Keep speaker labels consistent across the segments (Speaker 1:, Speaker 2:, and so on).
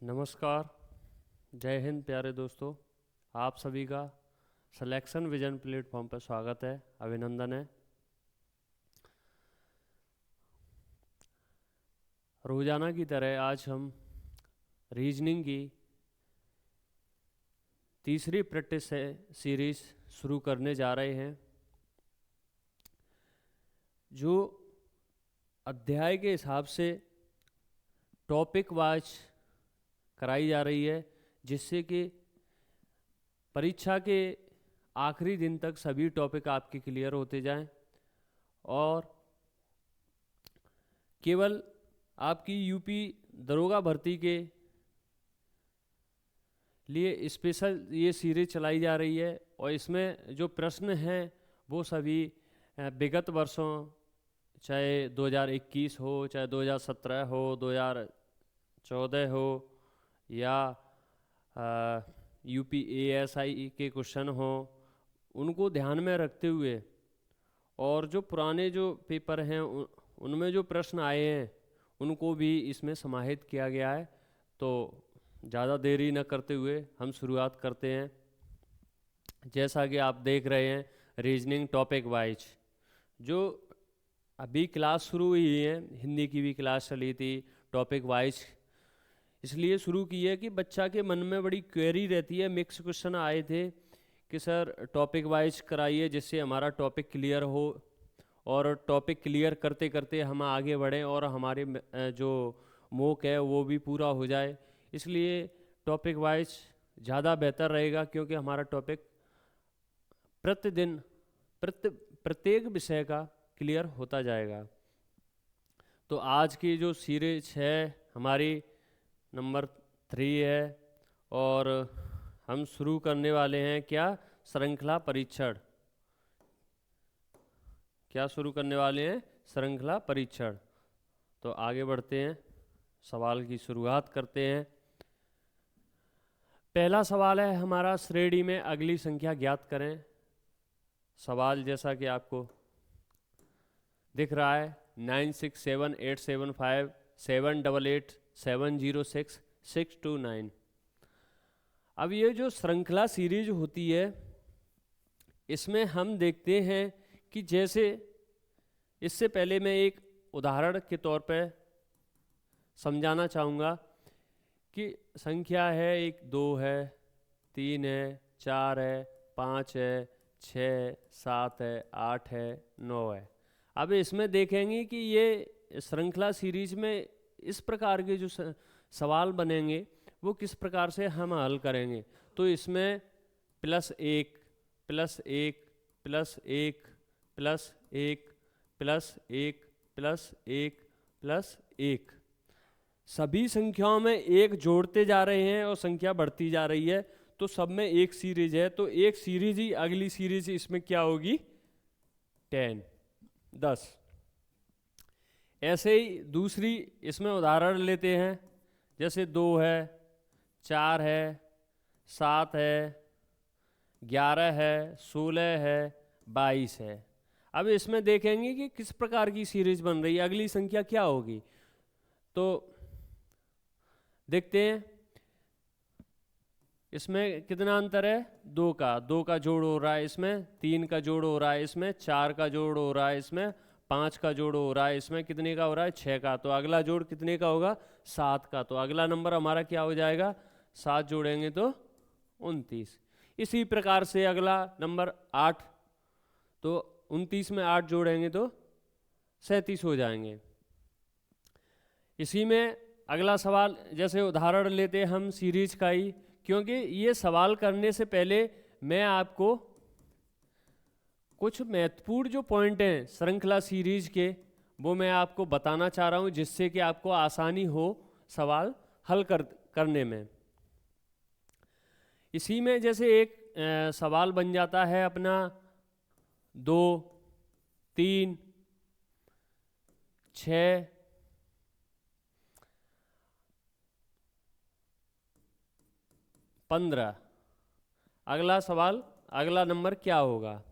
Speaker 1: नमस्कार, जय हिंद प्यारे दोस्तों। आप सभी का सिलेक्शन विजन प्लेटफॉर्म पर स्वागत है, अभिनंदन है। रोज़ाना की तरह आज हम रीजनिंग की तीसरी प्रैक्टिस सीरीज शुरू करने जा रहे हैं, जो अध्याय के हिसाब से टॉपिक वाइज कराई जा रही है, जिससे कि परीक्षा के आखिरी दिन तक सभी टॉपिक आपके क्लियर होते जाएं और केवल आपकी यूपी दरोगा भर्ती के लिए स्पेशल ये सीरीज चलाई जा रही है। और इसमें जो प्रश्न हैं वो सभी विगत वर्षों, चाहे 2021 हो, चाहे 2017 हो, 2014 हो, या यूपी ASI के क्वेश्चन हो, उनको ध्यान में रखते हुए और जो पुराने जो पेपर हैं उनमें जो प्रश्न आए हैं उनको भी इसमें समाहित किया गया है। तो ज़्यादा देरी न करते हुए हम शुरुआत करते हैं। जैसा कि आप देख रहे हैं, रीजनिंग टॉपिक वाइज जो अभी क्लास शुरू हुई है, हिंदी की भी क्लास चली थी, टॉपिक वाइज इसलिए शुरू की है कि बच्चा के मन में बड़ी क्वेरी रहती है। मिक्स क्वेश्चन आए थे कि सर टॉपिक वाइज कराइए जिससे हमारा टॉपिक क्लियर हो, और टॉपिक क्लियर करते करते हम आगे बढ़ें और हमारे जो मॉक है वो भी पूरा हो जाए। इसलिए टॉपिक वाइज ज़्यादा बेहतर रहेगा, क्योंकि हमारा टॉपिक प्रतिदिन प्रत्येक विषय का क्लियर होता जाएगा। तो आज की जो सीरीज है हमारी नंबर 3 है, और हम शुरू करने वाले हैं क्या? श्रृंखला परीक्षण। क्या शुरू करने वाले हैं? श्रृंखला परीक्षण। तो आगे बढ़ते हैं, सवाल की शुरुआत करते हैं। पहला सवाल है हमारा, श्रेणी में अगली संख्या ज्ञात करें। सवाल जैसा कि आपको दिख रहा है, 967875788706 अब ये जो श्रृंखला सीरीज होती है, इसमें हम देखते हैं कि जैसे इससे पहले मैं एक उदाहरण के तौर पर समझाना चाहूँगा कि संख्या है, 1 2 है, 3 है, 4 है, 5 है, 6 7 है, 8 है, 9 है। अब इसमें देखेंगे कि ये श्रृंखला सीरीज में इस प्रकार के जो सवाल बनेंगे वो किस प्रकार से हम हल करेंगे। तो इसमें +1 +1 +1 +1 +1 +1 +1 सभी संख्याओं में एक जोड़ते जा रहे हैं और संख्या बढ़ती जा रही है। तो सब में एक सीरीज है, तो एक सीरीज ही अगली सीरीज इसमें क्या होगी? 10। ऐसे ही दूसरी इसमें उदाहरण लेते हैं, जैसे 2 है, 4 है, 7 है, 11 है, 16 है, 22 है। अब इसमें देखेंगे कि किस प्रकार की सीरीज बन रही है, अगली संख्या क्या होगी। तो देखते हैं इसमें कितना अंतर है? 2 का जोड़ हो रहा है, इसमें 3 का जोड़ हो रहा है, इसमें 4 का जोड़ हो रहा है, इसमें 5 का जोड़ हो रहा है, इसमें कितने का हो रहा है? 6 का। तो अगला जोड़ कितने का होगा? 7 का। तो अगला नंबर हमारा क्या हो जाएगा? 7 जोड़ेंगे तो 29। इसी प्रकार से अगला नंबर 8, तो 29 में 8 जोड़ेंगे तो 37 हो जाएंगे। इसी में अगला सवाल, जैसे उदाहरण लेते हैं हम सीरीज का ही, क्योंकि ये सवाल करने से पहले मैं आपको कुछ महत्वपूर्ण जो पॉइंट हैं श्रृंखला सीरीज के वो मैं आपको बताना चाह रहा हूँ, जिससे कि आपको आसानी हो सवाल हल करने में। इसी में जैसे एक सवाल बन जाता है अपना 2 3 6 15। अगला सवाल, अगला नंबर क्या होगा?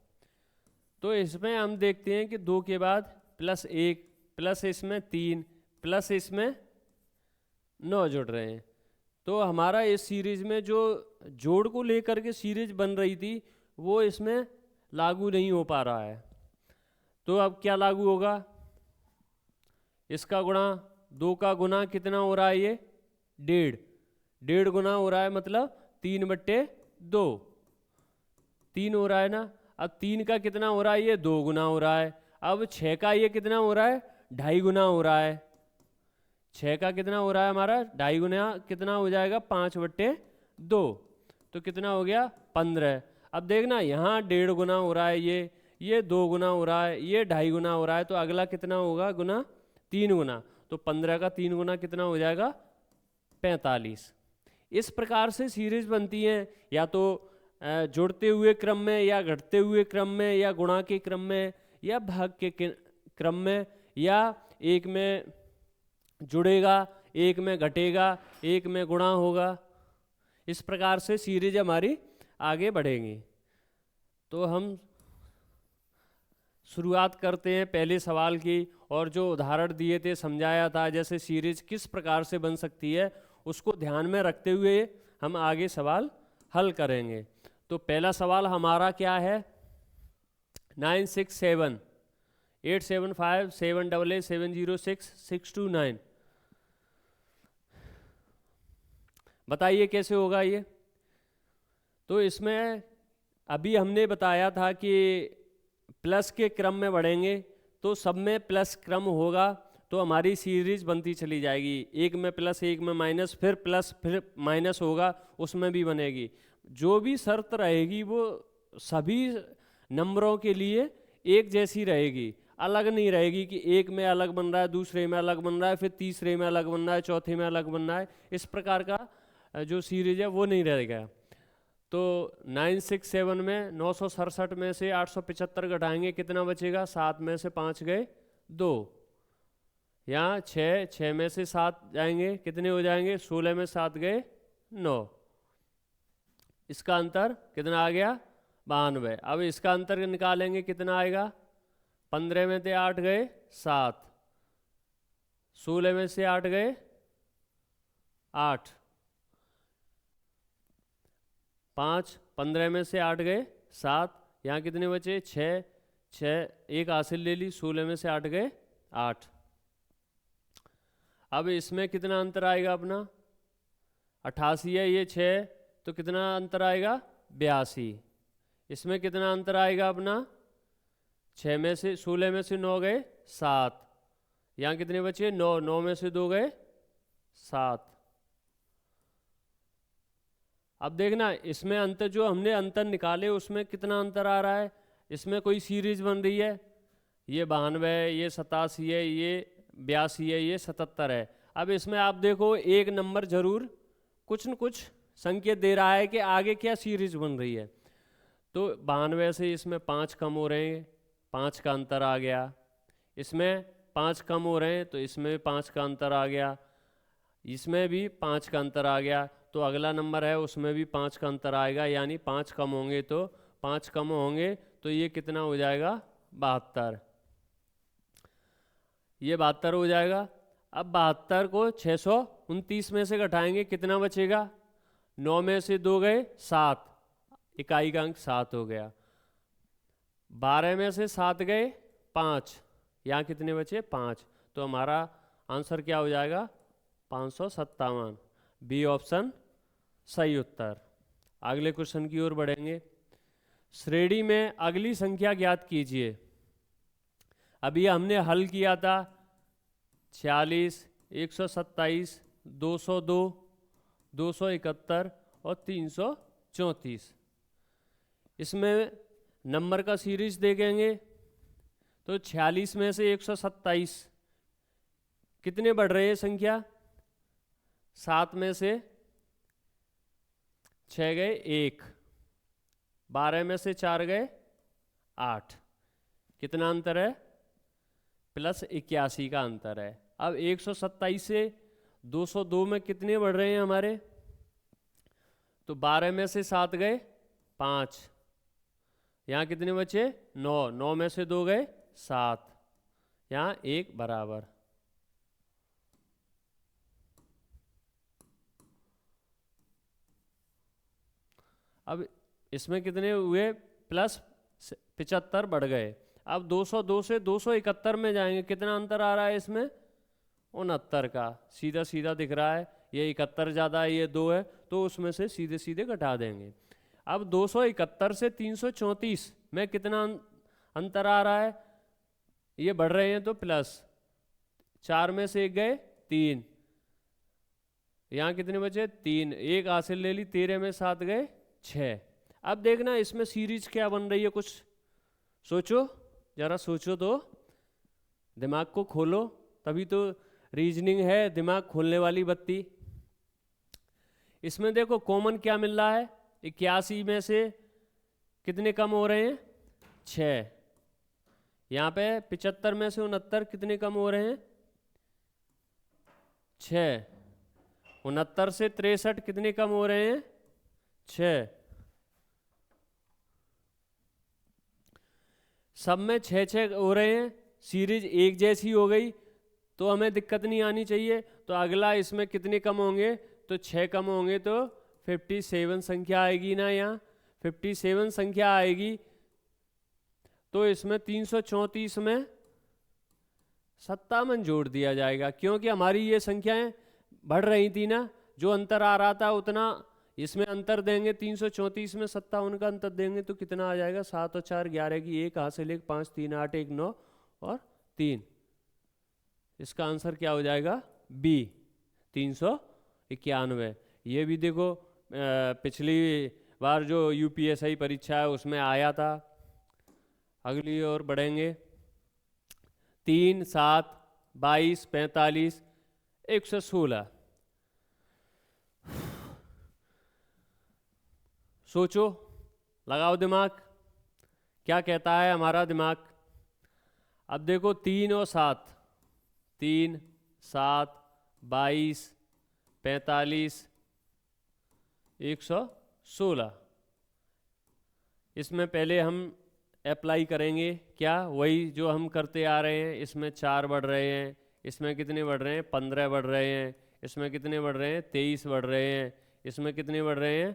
Speaker 1: तो इसमें हम देखते हैं कि 2 के बाद +1 प्लस इसमें 3 प्लस इसमें 9 जुड़ रहे हैं, तो हमारा इस सीरीज में जो जोड़ को लेकर के सीरीज बन रही थी वो इसमें लागू नहीं हो पा रहा है। तो अब क्या लागू होगा, इसका गुणा, 2 का गुना कितना हो रहा है, ये 1.5, 1.5 गुना हो रहा है मतलब 3/2, 3 हो रहा है ना। अब 3 का कितना हो रहा है, ये 2 गुना हो रहा है। अब 6 का ये कितना हो रहा है, 2.5 गुना हो रहा है। 6 का कितना हो रहा है हमारा, 2.5 गुना कितना हो जाएगा, 5/2, तो कितना हो गया 15। अब देखना यहाँ 1.5 गुना हो रहा है, ये 2 गुना हो रहा है, ये 2.5 गुना हो रहा है, तो अगला कितना होगा गुना, 3 गुना। तो 15 का 3 गुना कितना हो जाएगा, 45। इस प्रकार से सीरीज बनती हैं, या तो जुड़ते हुए क्रम में, या घटते हुए क्रम में, या गुणा के क्रम में, या भाग के क्रम में, या एक में जुड़ेगा, एक में घटेगा, एक में गुणा होगा। इस प्रकार से सीरीज हमारी आगे बढ़ेंगी। तो हम शुरुआत करते हैं पहले सवाल की, और जो उदाहरण दिए थे, समझाया था जैसे सीरीज किस प्रकार से बन सकती है, उसको ध्यान में रखते हुए हम आगे सवाल हल करेंगे। तो पहला सवाल हमारा क्या है, 967 875 788 706 629, बताइए कैसे होगा ये। तो इसमें अभी हमने बताया था कि प्लस के क्रम में बढ़ेंगे, तो सब में प्लस क्रम होगा, तो हमारी सीरीज बनती चली जाएगी। एक में प्लस, एक में माइनस, फिर प्लस, फिर माइनस होगा, उसमें भी बनेगी। जो भी शर्त रहेगी वो सभी नंबरों के लिए एक जैसी रहेगी, अलग नहीं रहेगी कि एक में अलग बन रहा है, दूसरे में अलग बन रहा है, फिर तीसरे में अलग बन रहा है, चौथे में अलग बन रहा है। इस प्रकार का जो सीरीज है वो नहीं रहेगा। तो 967 में 967 में से 875 घटाएंगे, कितना बचेगा, 7 में से 5 गए 2, यहाँ 6 में से 7 जाएंगे, कितने हो जाएंगे, 16 में 7 गए 9, इसका अंतर कितना आ गया, 92। अब इसका अंतर निकालेंगे, कितना आएगा, 15 में से 8 गए 7, 16 में से 8 गए 8, 5, 15 में से 8 गए 7, यहाँ कितने बचे 6, 1 हासिल ले ली, 16 में से 8 गए 8। अब इसमें कितना अंतर आएगा अपना, 88 है, ये 6, तो कितना अंतर आएगा 82। इसमें कितना अंतर आएगा अपना, 6 में से 16 में से 9 गए 7, यहाँ कितने बचे 9, 9 में से 2 गए 7। अब देखना इसमें अंतर, जो हमने अंतर निकाले उसमें कितना अंतर आ रहा है, इसमें कोई सीरीज बन रही है, ये 92 है, ये 87 है, ये 82 है, ये 77 है। अब इसमें आप देखो एक नंबर जरूर कुछ न कुछ संकेत दे रहा है कि आगे क्या सीरीज बन रही है। तो 92 से इसमें 5 कम हो रहे हैं, 5 का अंतर आ गया, इसमें 5 कम हो रहे हैं, तो इसमें 5 का अंतर आ गया, इसमें भी 5 का अंतर आ गया, तो अगला नंबर है उसमें भी 5 का अंतर आएगा, यानी 5 कम होंगे, तो 5 कम होंगे तो ये कितना हो जाएगा 72, ये 72 हो जाएगा। अब 72 को 629 में से घटाएंगे, कितना बचेगा, 9 में से 2 गए 7, इकाई का अंक 7 हो गया, 12 में से 7 गए 5, यहाँ कितने बचे 5, तो हमारा आंसर क्या हो जाएगा 557। बी ऑप्शन सही उत्तर। अगले क्वेश्चन की ओर बढ़ेंगे। श्रेणी में अगली संख्या ज्ञात कीजिए। अभी हमने हल किया था 46, 127, 202, 271 और 334। इसमें नंबर का सीरीज देखेंगे तो 46 में से 127 कितने बढ़ रहे हैं संख्या, 7 में से 6 गए 1, 12 में से 4 गए 8, कितना अंतर है, +81 का अंतर है। अब 127 से 202 में कितने बढ़ रहे हैं हमारे, तो 12 में से 7 गए 5, यहाँ कितने बचे 9, 9 में से 2 गए 7, यहाँ 1 बराबर। अब इसमें कितने हुए, प्लस 75 बढ़ गए। अब 202 से 271 में जाएंगे, कितना अंतर आ रहा है इसमें, 69 का, सीधा सीधा दिख रहा है। ये 71 ज़्यादा है, ये 2 है, तो उसमें से सीधे सीधे घटा देंगे। अब 271 से 334 में कितना अंतर आ रहा है, ये बढ़ रहे हैं तो प्लस, 4 में से 1 गए 3, यहाँ कितने बचे 3, 1 हासिल ले ली, 13 में 7 गए 6। अब देखना इसमें सीरीज क्या बन रही है, कुछ सोचो, जरा सोचो तो, दिमाग को खोलो, तभी तो रीजनिंग है, दिमाग खोलने वाली बत्ती। इसमें देखो कॉमन क्या मिल रहा है, 81 में से कितने कम हो रहे हैं, 6। यहाँ पे 75 में से 69 कितने कम हो रहे हैं, 6। 69 से 63 कितने कम हो रहे हैं, 6। सब में 6 हो रहे हैं, सीरीज एक जैसी हो गई तो हमें दिक्कत नहीं आनी चाहिए। तो अगला इसमें कितने कम होंगे, तो 6 कम होंगे तो 57 संख्या आएगी ना, यहाँ 57 संख्या आएगी। तो इसमें 334 में 57 जोड़ दिया जाएगा, क्योंकि हमारी ये संख्याएं बढ़ रही थी ना, जो अंतर आ रहा था उतना इसमें अंतर देंगे, 334 में 57 का अंतर देंगे तो कितना आ जाएगा, 7 और 4 11 की 1 हासिल 1 5 3 8 1 9 और 3। इसका आंसर क्या हो जाएगा, बी 391। ये भी देखो पिछली बार जो यूपीएससी परीक्षा है उसमें आया था। अगली ओर बढ़ेंगे, 3 7 22 45 116। सोचो, लगाओ दिमाग, क्या कहता है हमारा दिमाग। अब देखो 3 और 7, 3 7 22 45 116। इसमें पहले हम अप्लाई करेंगे क्या, वही जो हम करते आ रहे हैं। इसमें 4 बढ़ रहे हैं, इसमें कितने बढ़ रहे हैं, 15 बढ़ रहे हैं, इसमें कितने बढ़ रहे हैं, 23 बढ़ रहे हैं, इसमें कितने बढ़ रहे हैं,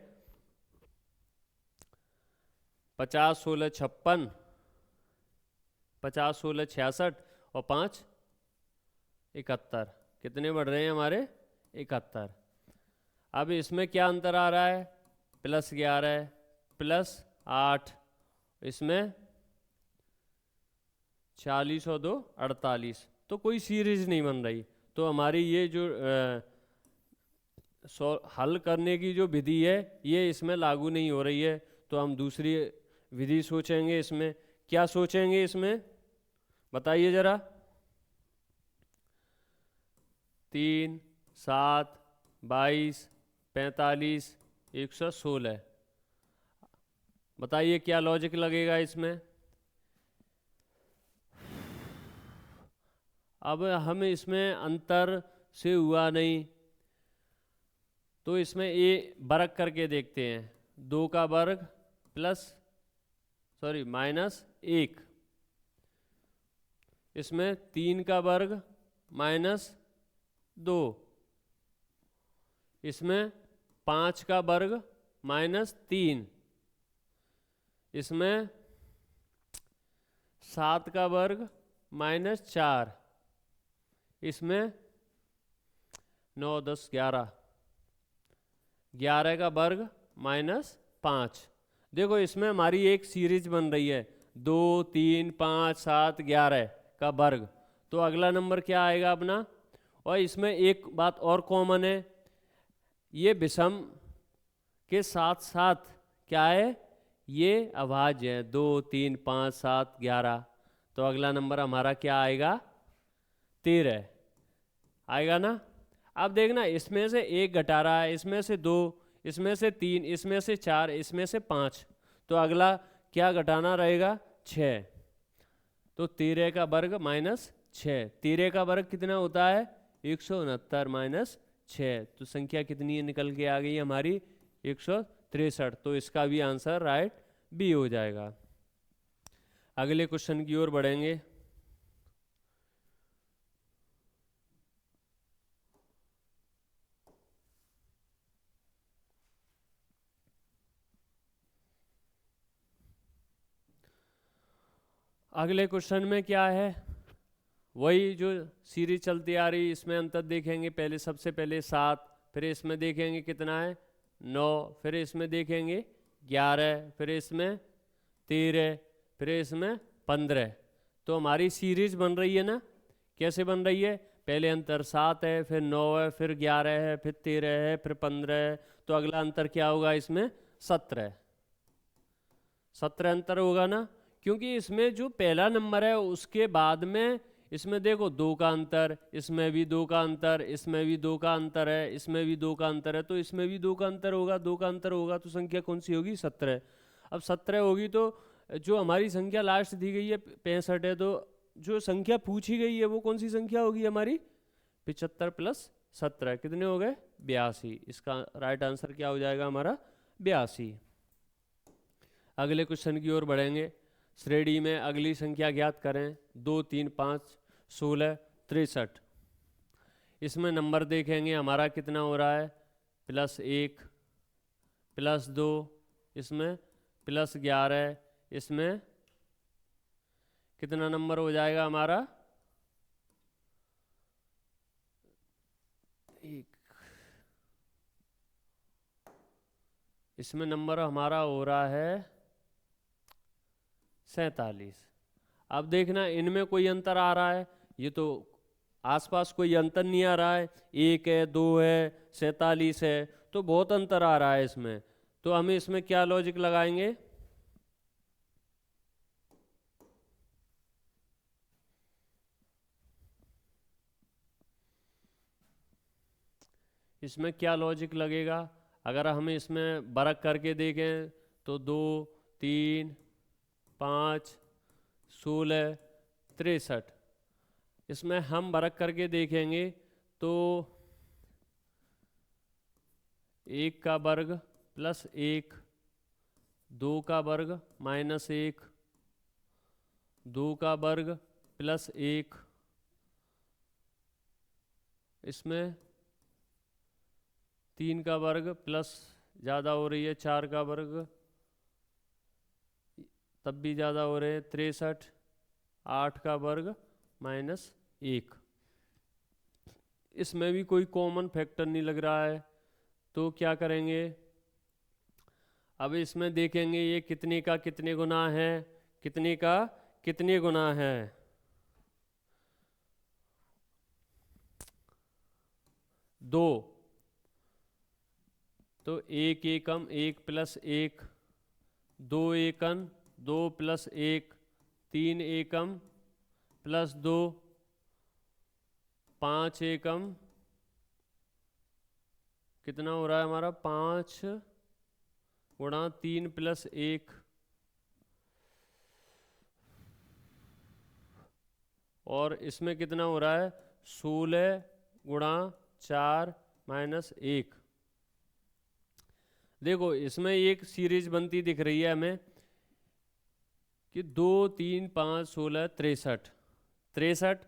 Speaker 1: 50 16 56, 50 16 66 और 5 71, कितने बढ़ रहे हैं हमारे, 71। अब इसमें क्या अंतर आ रहा है, प्लस 11 प्लस 8, इसमें 40 और 2 48, तो कोई सीरीज नहीं बन रही। तो हमारी ये जो हल करने की जो विधि है ये इसमें लागू नहीं हो रही है। तो हम दूसरी विधि सोचेंगे। इसमें क्या सोचेंगे, इसमें बताइए जरा। 3 7 22 45 116, बताइए क्या लॉजिक लगेगा इसमें। अब हम इसमें अंतर से हुआ नहीं तो इसमें ए वर्ग करके देखते हैं। 2 का वर्ग प्लस माइनस 1, इसमें 3 का वर्ग माइनस 2, इसमें 5 का वर्ग माइनस 3, इसमें 7 का वर्ग माइनस 4, इसमें 9 10 11, 11 का वर्ग माइनस 5। देखो इसमें हमारी एक सीरीज बन रही है, 2 3 5 7 11 का वर्ग। तो अगला नंबर क्या आएगा अपना। और इसमें एक बात और कॉमन है, ये विषम के साथ साथ क्या है, ये अभाज्य है, 2 3 5 7 11। तो अगला नंबर हमारा क्या आएगा, 13 आएगा ना। अब देखना इसमें से 1 घटा रहा है, इसमें से 2, इसमें से 3, इसमें से 4, इसमें से 5, तो अगला क्या घटाना रहेगा, 6। तो 13 का वर्ग माइनस 6, 13 का वर्ग कितना होता है, 169 माइनस 6। तो संख्या कितनी निकल के आ गई हमारी, 163। तो इसका भी आंसर राइट बी हो जाएगा। अगले क्वेश्चन की ओर बढ़ेंगे। अगले क्वेश्चन में क्या है, वही जो सीरीज चलती आ रही, इसमें अंतर देखेंगे। पहले सबसे पहले 7, फिर इसमें देखेंगे कितना है 9, फिर इसमें देखेंगे 11, फिर इसमें 13, फिर इसमें 15। तो हमारी सीरीज बन रही है ना, कैसे बन रही है, पहले अंतर 7 है, फिर 9 है, फिर 11 है, फिर 13 है, फिर 15 है। तो अगला अंतर क्या होगा इसमें 17 अंतर होगा ना, क्योंकि इसमें जो पहला नंबर है उसके बाद में इसमें देखो 2 का अंतर, इसमें भी 2 का अंतर, इसमें भी 2 का अंतर है, इसमें भी 2 का अंतर है, तो इसमें भी 2 का अंतर होगा। 2 का अंतर होगा तो संख्या कौन सी होगी 17। अब 17 होगी तो जो हमारी संख्या लास्ट दी गई है 65 है, तो जो संख्या पूछी गई है वो कौन सी संख्या होगी हमारी 75 प्लस 17 कितने हो गए 82। इसका राइट आंसर क्या हो जाएगा हमारा 82। अगले क्वेश्चन की ओर बढ़ेंगे। श्रेणी में अगली संख्या ज्ञात करें। 2, 3, 5, 16, 63। इसमें नंबर देखेंगे हमारा कितना हो रहा है +1, +2, इसमें +11, इसमें कितना नंबर हो जाएगा हमारा 1। इसमें नंबर हमारा हो रहा है 47। अब देखना इनमें कोई अंतर आ रहा है, ये तो आसपास कोई अंतर नहीं आ रहा है, 1 है, 2 है, 47 है, तो बहुत अंतर आ रहा है इसमें। तो हमें इसमें क्या लॉजिक लगाएंगे, इसमें क्या लॉजिक लगेगा, अगर हम इसमें बरक करके देखें तो 2, 3, 5, 16, 63। इसमें हम बरक करके देखेंगे तो 1 का वर्ग +1, 2 का वर्ग -1, 2 का वर्ग +1, इसमें 3 का वर्ग प्लस ज़्यादा हो रही है, 4 का वर्ग तब भी ज़्यादा हो रहे हैं 63, 8 का वर्ग -1। इसमें भी कोई कॉमन फैक्टर नहीं लग रहा है, तो क्या करेंगे, अब इसमें देखेंगे ये कितने का कितने गुना है, कितने का कितने गुना है। 2, तो 1 एकम 1 + 1, 2 एकम 2 + 1, 3 एकम +2, 5 एकम कितना हो रहा है हमारा 5 × 3 + 1, और इसमें कितना हो रहा है 16 × 4 - 1। देखो इसमें एक सीरीज बनती दिख रही है हमें कि 2, 3, 5, 16, 63। 63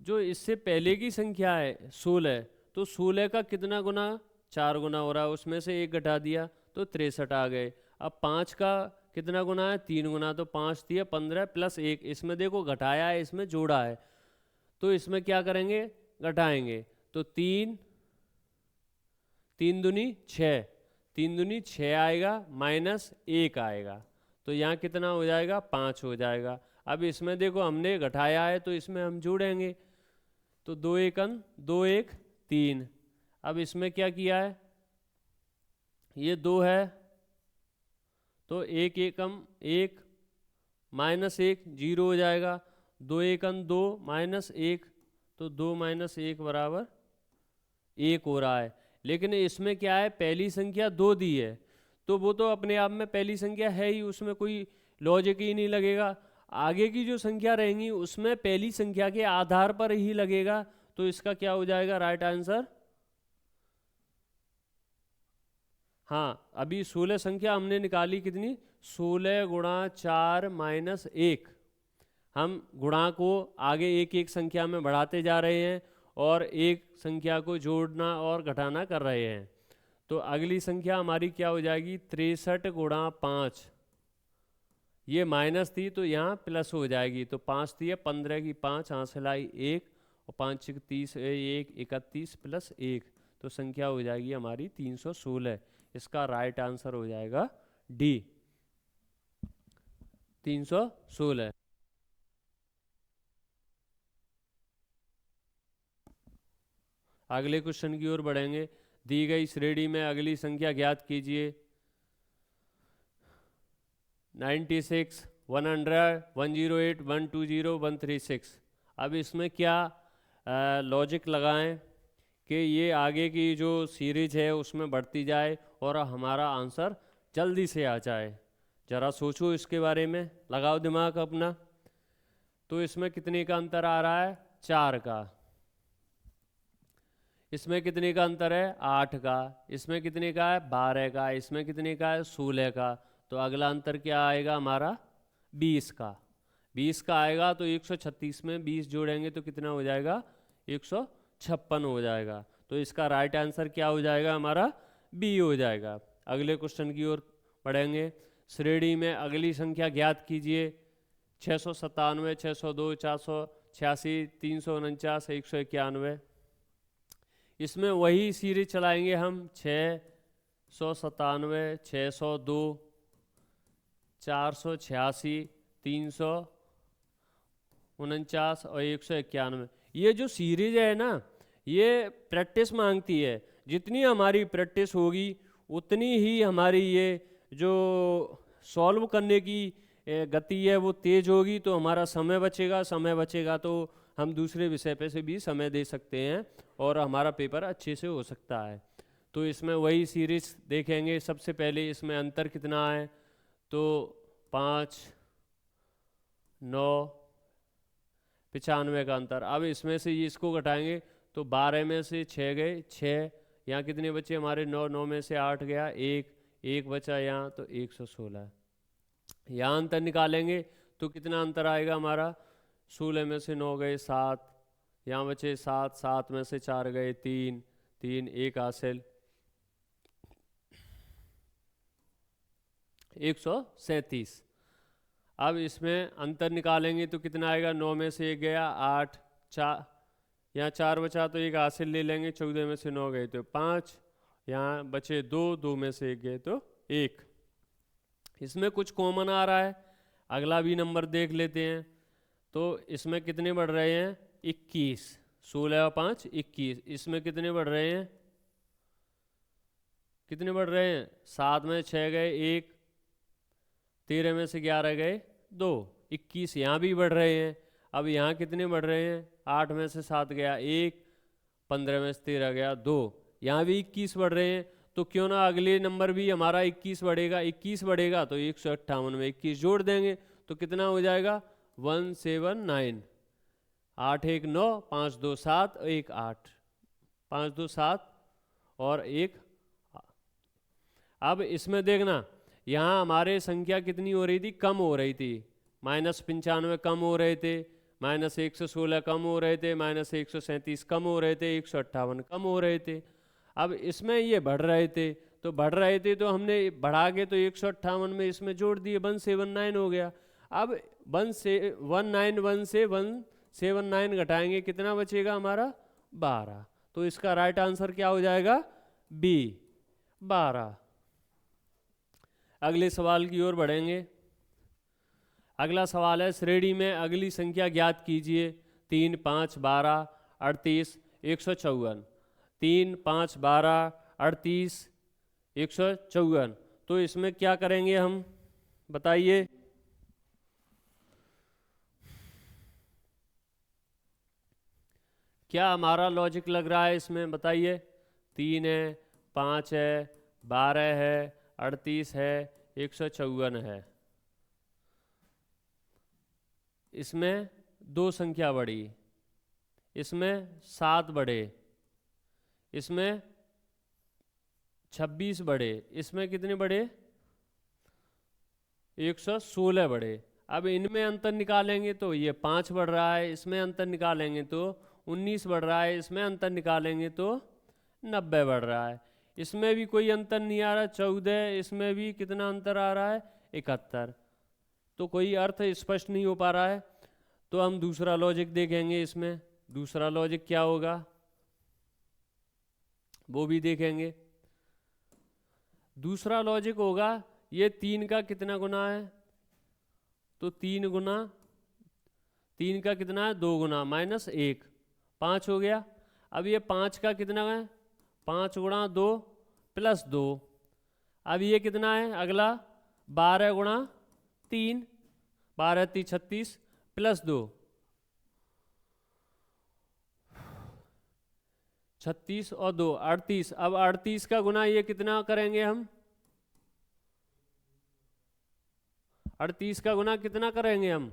Speaker 1: जो इससे पहले की संख्या है 16, तो 16 का कितना गुना 4 गुना हो रहा है, उसमें से 1 घटा दिया तो 63 आ गए। अब 5 का कितना गुना है 3 गुना, तो 5 दिया 15 + 1, इसमें देखो घटाया है इसमें जोड़ा है, तो इसमें क्या करेंगे घटाएंगे, तो 3 दूनी 6, 3 दूनी 6 आएगा -1 आएगा, तो यहाँ कितना हो जाएगा 5 हो जाएगा। अब इसमें देखो हमने घटाया है तो इसमें हम जोड़ेंगे, तो 2 एकम 2 1 3। अब इसमें क्या किया है, ये 2 है तो 1 एकम 1 -1 0 हो जाएगा, 2 एकम 2 -1, तो 2 - 1 बराबर 1 हो रहा है। लेकिन इसमें क्या है पहली संख्या 2 दी है, तो वो तो अपने आप में पहली संख्या है ही, उसमें कोई लॉजिक ही नहीं लगेगा। आगे की जो संख्या रहेंगी उसमें पहली संख्या के आधार पर ही लगेगा, तो इसका क्या हो जाएगा राइट आंसर। हाँ, अभी 16 संख्या हमने निकाली कितनी 16 × 4 - 1। हम गुणा को आगे एक एक संख्या में बढ़ाते जा रहे हैं और एक संख्या को जोड़ना और घटाना कर रहे हैं। तो अगली संख्या हमारी क्या हो जाएगी 63 × 5, ये माइनस थी तो यहाँ प्लस हो जाएगी, तो 5 थी 15 की 5 यहाँ से लाई 1 और 5 6 30 1 31 प्लस 1, तो संख्या हो जाएगी हमारी 316। इसका राइट आंसर हो जाएगा डी 316। अगले क्वेश्चन की ओर बढ़ेंगे। दी गई श्रेणी में अगली संख्या ज्ञात कीजिए। 96 100 108 120 136। अब इसमें क्या लॉजिक लगाएं कि ये आगे की जो सीरीज है उसमें बढ़ती जाए और हमारा आंसर जल्दी से आ जाए। ज़रा सोचो इसके बारे में, लगाओ दिमाग अपना। तो इसमें कितने का अंतर आ रहा है? 4 का। इसमें कितने का अंतर है? 8 का। इसमें कितने का है? 12 का। इसमें कितने का है? 16 का। तो अगला अंतर क्या आएगा हमारा? 20 का। 20 का आएगा तो 136 में 20 जोड़ेंगे तो कितना हो जाएगा? 156 हो जाएगा। तो इसका राइट आंसर क्या हो जाएगा हमारा? बी हो जाएगा। अगले क्वेश्चन की ओर बढ़ेंगे। श्रेणी में अगली संख्या ज्ञात कीजिए। 697 602 486 349 191। इसमें वही सीरीज चलाएंगे हम। 697 602 486 349 और 191। ये जो सीरीज है ना, ये प्रैक्टिस मांगती है। जितनी हमारी प्रैक्टिस होगी उतनी ही हमारी ये जो सॉल्व करने की गति है वो तेज होगी, तो हमारा समय बचेगा। समय बचेगा तो हम दूसरे विषय पे से भी समय दे सकते हैं और हमारा पेपर अच्छे से हो सकता है। तो इसमें वही सीरीज देखेंगे। सबसे पहले इसमें अंतर कितना है? तो 5 9 95 का अंतर। अब इसमें से ये इसको घटाएंगे तो 12 में से 6 गए 6, यहाँ कितने बचे हमारे? 9 9 में से 8 गया 1 बचा यहाँ, तो 116। यहाँ अंतर निकालेंगे तो कितना अंतर आएगा हमारा? 16 में से 9 गए 7, यहाँ बचे 7 7 में से 4 गए 3 3 1 हासिल 137। अब इसमें अंतर निकालेंगे तो कितना आएगा? 9 में से 1 गया 8 4, यहाँ 4 बचा तो 1 हासिल ले लेंगे। 14 में से 9 गए तो 5, यहाँ बचे 2 2 में से 1 गए तो 1। इसमें कुछ कॉमन आ रहा है। अगला भी नंबर देख लेते हैं। तो इसमें कितने बढ़ रहे हैं? 21। 16 और 5 21। इसमें कितने बढ़ रहे हैं? कितने बढ़ रहे हैं? 7 में 6 गए 1, 13 में से 11 गए 2, 21। यहाँ भी बढ़ रहे हैं। अब यहाँ कितने बढ़ रहे हैं? 8 में से 7 गया 1, 15 में से 13 गया 2, यहाँ भी 21 बढ़ रहे हैं। तो क्यों ना अगले नंबर भी हमारा 21 बढ़ेगा। 21 बढ़ेगा तो 158 में 21 जोड़ देंगे तो कितना हो जाएगा? 179। 8 1 9 5 2 7 1 8 5 2 7 और 1। अब इसमें देखना, यहाँ हमारे संख्या कितनी हो रही थी? कम हो रही थी। -95 कम हो रहे थे, -116 कम हो रहे थे, -137 कम हो रहे थे, 158 कम हो रहे थे। अब इसमें ये बढ़ रहे थे, तो बढ़ रहे थे तो हमने बढ़ा के तो 158 में इसमें जोड़ दिए, 179 हो गया। अब 191 से 179 घटाएंगे, कितना बचेगा हमारा? 12। तो इसका राइट आंसर क्या हो जाएगा? बी 12। अगले सवाल की ओर बढ़ेंगे। अगला सवाल है, श्रेणी में अगली संख्या ज्ञात कीजिए। 3 5 12 38 154। 3 5 12 38 154। तो इसमें क्या करेंगे हम, बताइए? क्या हमारा लॉजिक लग रहा है इसमें, बताइए? 3 है, 5 है, 12 है, 38 है, 154 है। इसमें 2 संख्या बढ़ी, इसमें 7 बढ़े, इसमें 26 बढ़े, इसमें कितने बढ़े? 116 बढ़े। अब इनमें अंतर निकालेंगे तो ये 5 बढ़ रहा है, इसमें अंतर निकालेंगे तो 19 बढ़ रहा है, इसमें अंतर निकालेंगे तो 90 बढ़ रहा है। इसमें भी कोई अंतर नहीं आ रहा, 14। इसमें भी कितना अंतर आ रहा है? 71। तो कोई अर्थ स्पष्ट नहीं हो पा रहा है, तो हम दूसरा लॉजिक देखेंगे। इसमें दूसरा लॉजिक क्या होगा वो भी देखेंगे। दूसरा लॉजिक होगा ये 3 का कितना गुना है, तो 3 गुना 3 का कितना है 2 गुना -1 5 हो गया। अब ये 5 का कितना है 5 गुणा 2 + 2। अब ये कितना है अगला 12 गुणा 3 12 3 36 + 2 36 और 2 38। अब 38 का गुना ये कितना करेंगे हम 38 का गुना कितना करेंगे हम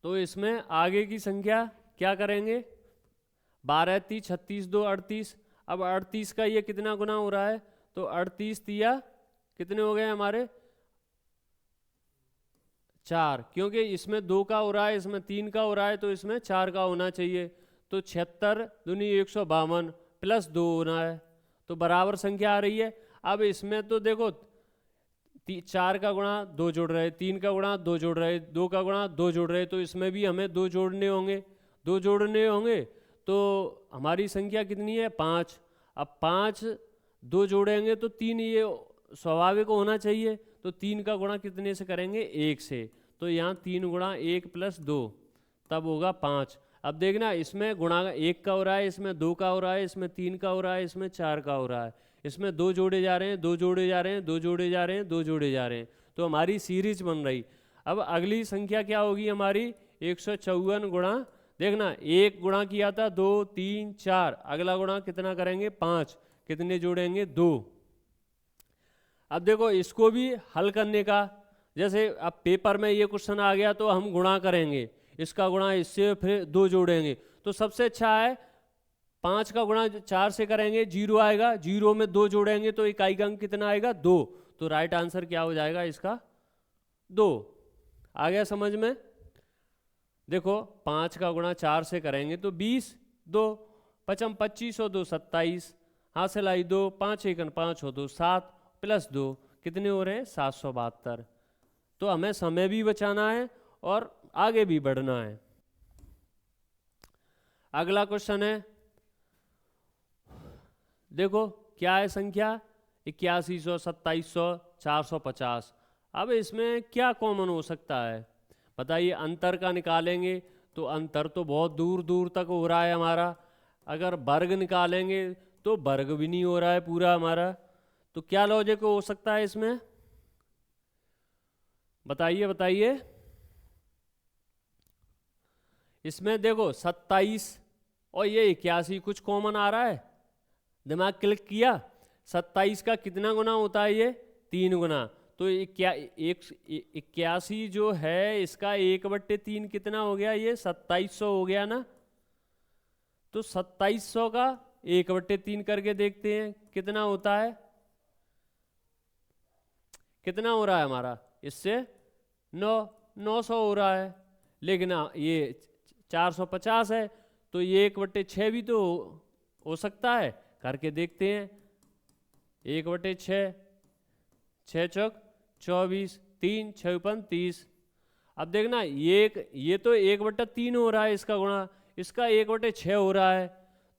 Speaker 1: तो इसमें आगे की संख्या क्या करेंगे 12 3 36 2 38। अब 38 का ये कितना गुना हो रहा है, तो 38 तिया कितने हो गए हमारे 4, क्योंकि इसमें 2 का हो रहा है इसमें 3 का हो रहा है तो इसमें 4 का होना चाहिए। तो 76 दूनी 152 + 2 होना है, तो बराबर संख्या आ रही है। अब इसमें तो देखो 4 का गुणा 2 जोड़ रहे, 3 का गुणा 2 जोड़ रहे, 2 का गुणा 2 जोड़ रहे, तो इसमें भी हमें 2 जोड़ने होंगे। 2 जोड़ने होंगे तो हमारी संख्या कितनी है 5। अब 5 2 जोड़ेंगे तो 3 ये स्वाभाविक होना चाहिए, तो 3 का गुणा कितने से करेंगे 1 से, तो यहाँ 3 गुणा 1 + 2 तब होगा 5। अब देखना इसमें गुणा 1 का हो रहा है, इसमें 2 का हो रहा है, इसमें 3 का हो रहा है, इसमें 4 का हो रहा है, इसमें 2 जोड़े जा रहे हैं 2 जोड़े जा रहे हैं 2 जोड़े जा रहे हैं 2 जोड़े जा रहे हैं, तो हमारी सीरीज बन रही। अब अगली संख्या क्या होगी हमारी 154 गुणा, देखना 1 गुणा किया था 2 3 4, अगला गुणा कितना करेंगे 5, कितने जोड़ेंगे 2। अब देखो इसको भी हल करने का, जैसे अब पेपर में ये क्वेश्चन आ गया तो हम गुणा करेंगे, इसका गुणा इससे फिर 2 जोड़ेंगे, तो सबसे अच्छा है 5 का गुणा 4 से करेंगे 0 आएगा, 0 में 2 जोड़ेंगे तो इकाई का अंक कितना आएगा 2, तो राइट आंसर क्या हो जाएगा इसका 2। आ गया समझ में। देखो 5 का गुणा 4 से करेंगे तो 20, 2 5 25 और 2 27, हासिल आई 2 5 1 5 हो 2 7 + 2 कितने हो रहे हैं 772। तो हमें समय भी बचाना है और आगे भी बढ़ना है। अगला क्वेश्चन है, देखो क्या है संख्या 8100 2700 450। अब इसमें क्या कॉमन हो सकता है बताइए। अंतर का निकालेंगे तो अंतर तो बहुत दूर दूर तक हो रहा है हमारा, अगर वर्ग निकालेंगे तो वर्ग भी नहीं हो रहा है पूरा हमारा, तो क्या लॉजिक हो सकता है इसमें बताइए बताइए। इसमें देखो 27 और ये 81 कुछ कॉमन आ रहा है, दिमाग क्लिक किया। 27 का कितना गुना होता है ये 3 गुना, तो 81 जो है इसका 1/3 कितना हो गया ये 2700 हो गया ना, तो 2700 का 1/3 करके देखते हैं कितना होता है, कितना हो रहा है हमारा इससे 900 हो रहा है। लेकिन ये 450 है तो ये 1/6 भी तो हो सकता है, करके देखते हैं 1/6 6 चौक 24 3 6 30। अब देखना ये तो 1/3 हो रहा है इसका गुणा, इसका 1/6 हो रहा है,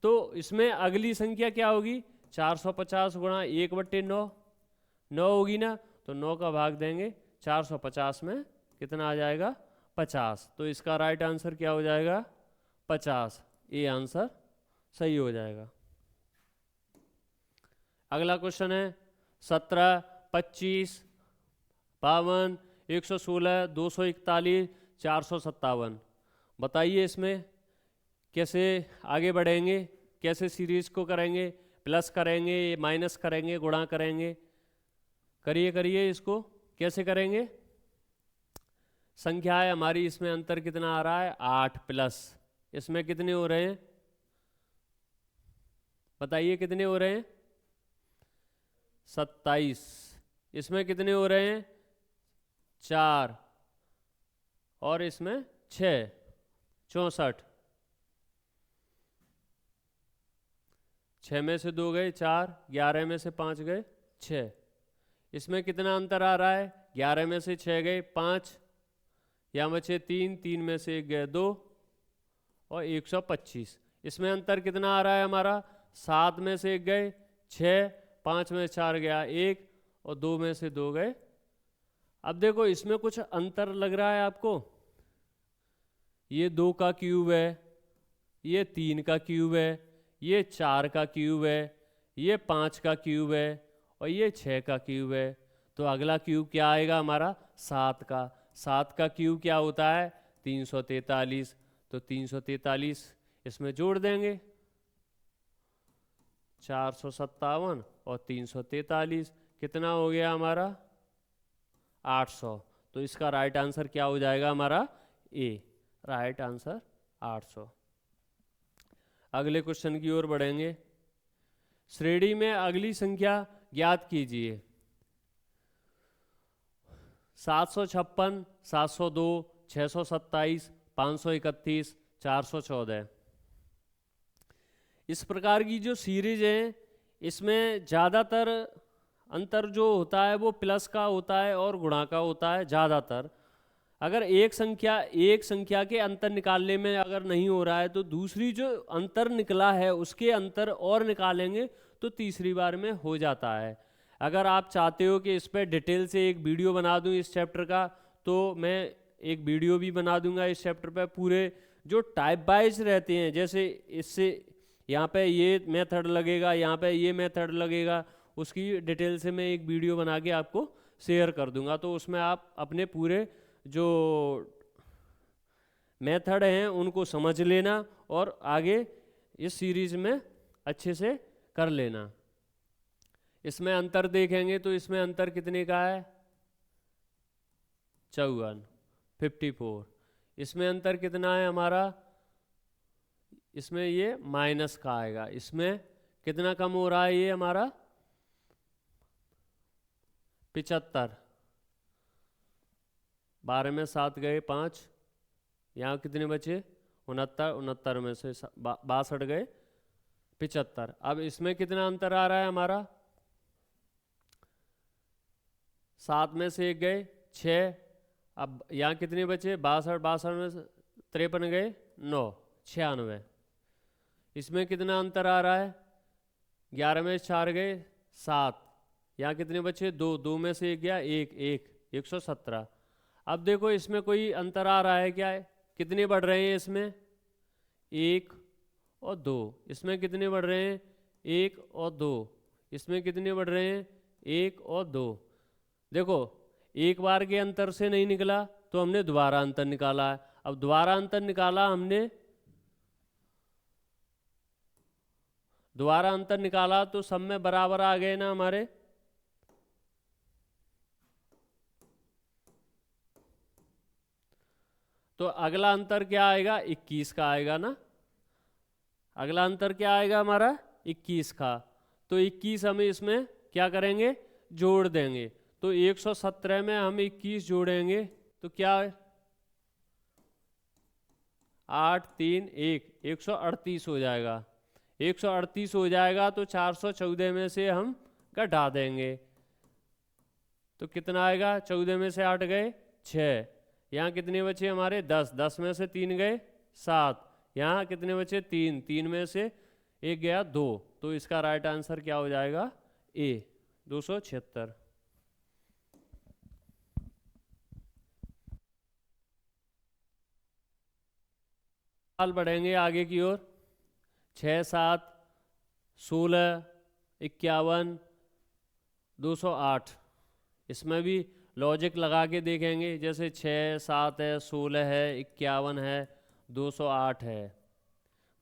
Speaker 1: तो इसमें अगली संख्या क्या होगी 450 गुणा 1/9 9 होगी ना, तो 9 का भाग देंगे 450 में कितना आ जाएगा 50, तो इसका राइट आंसर क्या हो जाएगा 50, ये आंसर सही हो जाएगा। अगला क्वेश्चन है 17 25 52 116 241 457। बताइए इसमें कैसे आगे बढ़ेंगे, कैसे सीरीज को करेंगे, प्लस करेंगे माइनस करेंगे गुणा करेंगे, करिए करिए इसको कैसे करेंगे। संख्या है हमारी, इसमें अंतर कितना आ रहा है 8 प्लस, इसमें कितने हो रहे हैं बताइए कितने हो रहे हैं 27, इसमें कितने हो रहे हैं 4, और इसमें 6, 64, 6 में से 2 गए 4, 11 में से 5 गए 6। इसमें कितना अंतर आ रहा है? 11 में से 6 गए 5, यहाँ बचे 3, 3 में से 1 गए 2 और 125। इसमें अंतर कितना आ रहा है हमारा? 7 में से 1 गए 6, 5 में 4 गया 1 और 2 में से 2 गए। अब देखो इसमें कुछ अंतर लग रहा है आपको? ये 2 का क्यूब है, ये 3 का क्यूब है, ये 4 का क्यूब है, ये 5 का क्यूब है और ये 6 का क्यूब है। तो अगला क्यूब क्या आएगा हमारा? 7 का। 7 का क्यूब क्या होता है? 343। तो 343 इसमें जोड़ देंगे, 457 और 343 कितना हो गया हमारा? 800। तो इसका राइट आंसर क्या हो जाएगा हमारा? ए। Right answer 800। अगले क्वेश्चन की ओर बढ़ेंगे। श्रेणी में अगली संख्या ज्ञात कीजिए। 756, 702, 627, 531, 414। इस प्रकार की जो सीरीज है इसमें ज़्यादातर अंतर जो होता है वो प्लस का होता है और गुणा का होता है ज़्यादातर। अगर एक संख्या के अंतर निकालने में अगर नहीं हो रहा है तो दूसरी जो अंतर निकला है उसके अंतर और निकालेंगे तो तीसरी बार में हो जाता है। अगर आप चाहते हो कि इस पर डिटेल से एक वीडियो बना दूं इस चैप्टर का, तो मैं एक वीडियो भी बना दूंगा इस चैप्टर पर। पूरे जो टाइप वाइज रहते हैं, जैसे इससे यहाँ पे ये मेथड लगेगा, यहाँ पे ये मेथड लगेगा, उसकी डिटेल से मैं एक वीडियो बना के आपको शेयर कर दूंगा। तो उसमें आप अपने पूरे जो मेथड हैं उनको समझ लेना और आगे इस सीरीज में अच्छे से कर लेना। इसमें अंतर देखेंगे तो इसमें अंतर कितने का है? 54, 54। इसमें अंतर कितना है हमारा? इसमें ये माइनस का आएगा। इसमें कितना कम हो रहा है ये हमारा? 75। 12 में 7 गए 5, यहाँ कितने बचे? 69, 69 में से 62 गए 75। अब इसमें कितना अंतर आ रहा है हमारा? 7 में से 1 गए 6, अब यहाँ कितने बचे? 62, 62 में से 53 गए 9, 96। इसमें कितना अंतर आ रहा है? 11 में 4 गए 7, यहाँ कितने बचे? 2, 2 में से 1 गया 1, 1, 117। अब देखो इसमें कोई अंतर आ रहा है क्या है? कितने बढ़ रहे हैं इसमें? 1 और 2। इसमें कितने बढ़ रहे हैं? 1 और 2। इसमें कितने बढ़ रहे हैं? 1 और 2। देखो एक बार के अंतर से नहीं निकला तो हमने दोबारा अंतर निकाला है। अब दोबारा अंतर निकाला हमने, दोबारा अंतर निकाला तो सब में बराबर आ गए ना हमारे। तो अगला अंतर क्या आएगा? 21 का आएगा ना। अगला अंतर क्या आएगा हमारा? 21 का। तो 21 हम इसमें क्या करेंगे? जोड़ देंगे। तो 117 में हम 21 जोड़ेंगे तो क्या है? 8, 3, 1, 138 हो जाएगा। 138 हो जाएगा तो 414 में से हम घटा देंगे तो कितना आएगा? 14 में से 8 गए 6, यहाँ कितने बचे हमारे? 10, 10 में से 3 गए 7, यहाँ कितने बचे? 3, 3 में से 1 गया 2। तो इसका राइट आंसर क्या हो जाएगा? ए, 276। साल बढ़ेंगे आगे की ओर। 6, 7, 16, 51, 208। इसमें भी लॉजिक लगा के देखेंगे। जैसे 6, 7 है, 16 है, 51 है, 208 है।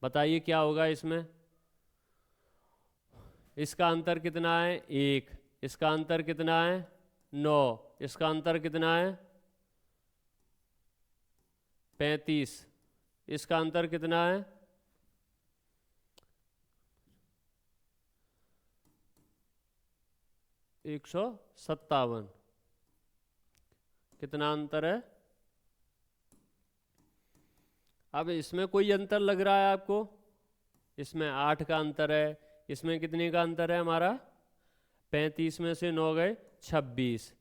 Speaker 1: बताइए क्या होगा इसमें? इसका अंतर कितना है? 1। इसका अंतर कितना है? 9। इसका अंतर कितना है? 35। इसका अंतर कितना है? 157। कितना अंतर है? अब इसमें कोई अंतर लग रहा है आपको? इसमें 8 का अंतर है, इसमें कितने का अंतर है हमारा? 35 में से 9 गए 26।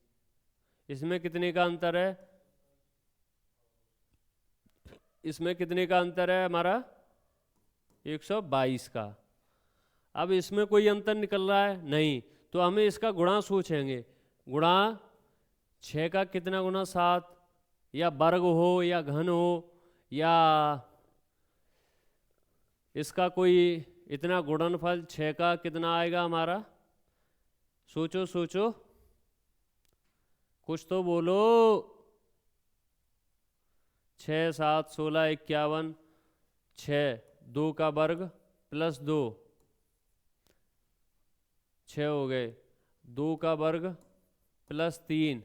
Speaker 1: इसमें कितने का अंतर है? इसमें कितने का अंतर है हमारा? 122 का। अब इसमें कोई अंतर निकल रहा है? नहीं। तो हमें इसका गुणा सोचेंगे। गुणा 6 का कितना गुना 7, या वर्ग हो या घन हो, या इसका कोई इतना गुणनफल 6 का कितना आएगा हमारा? सोचो सोचो, कुछ तो बोलो। 6 7 16 51, 6 2 का वर्ग प्लस 2, 6 हो गए। 2 का वर्ग प्लस 3,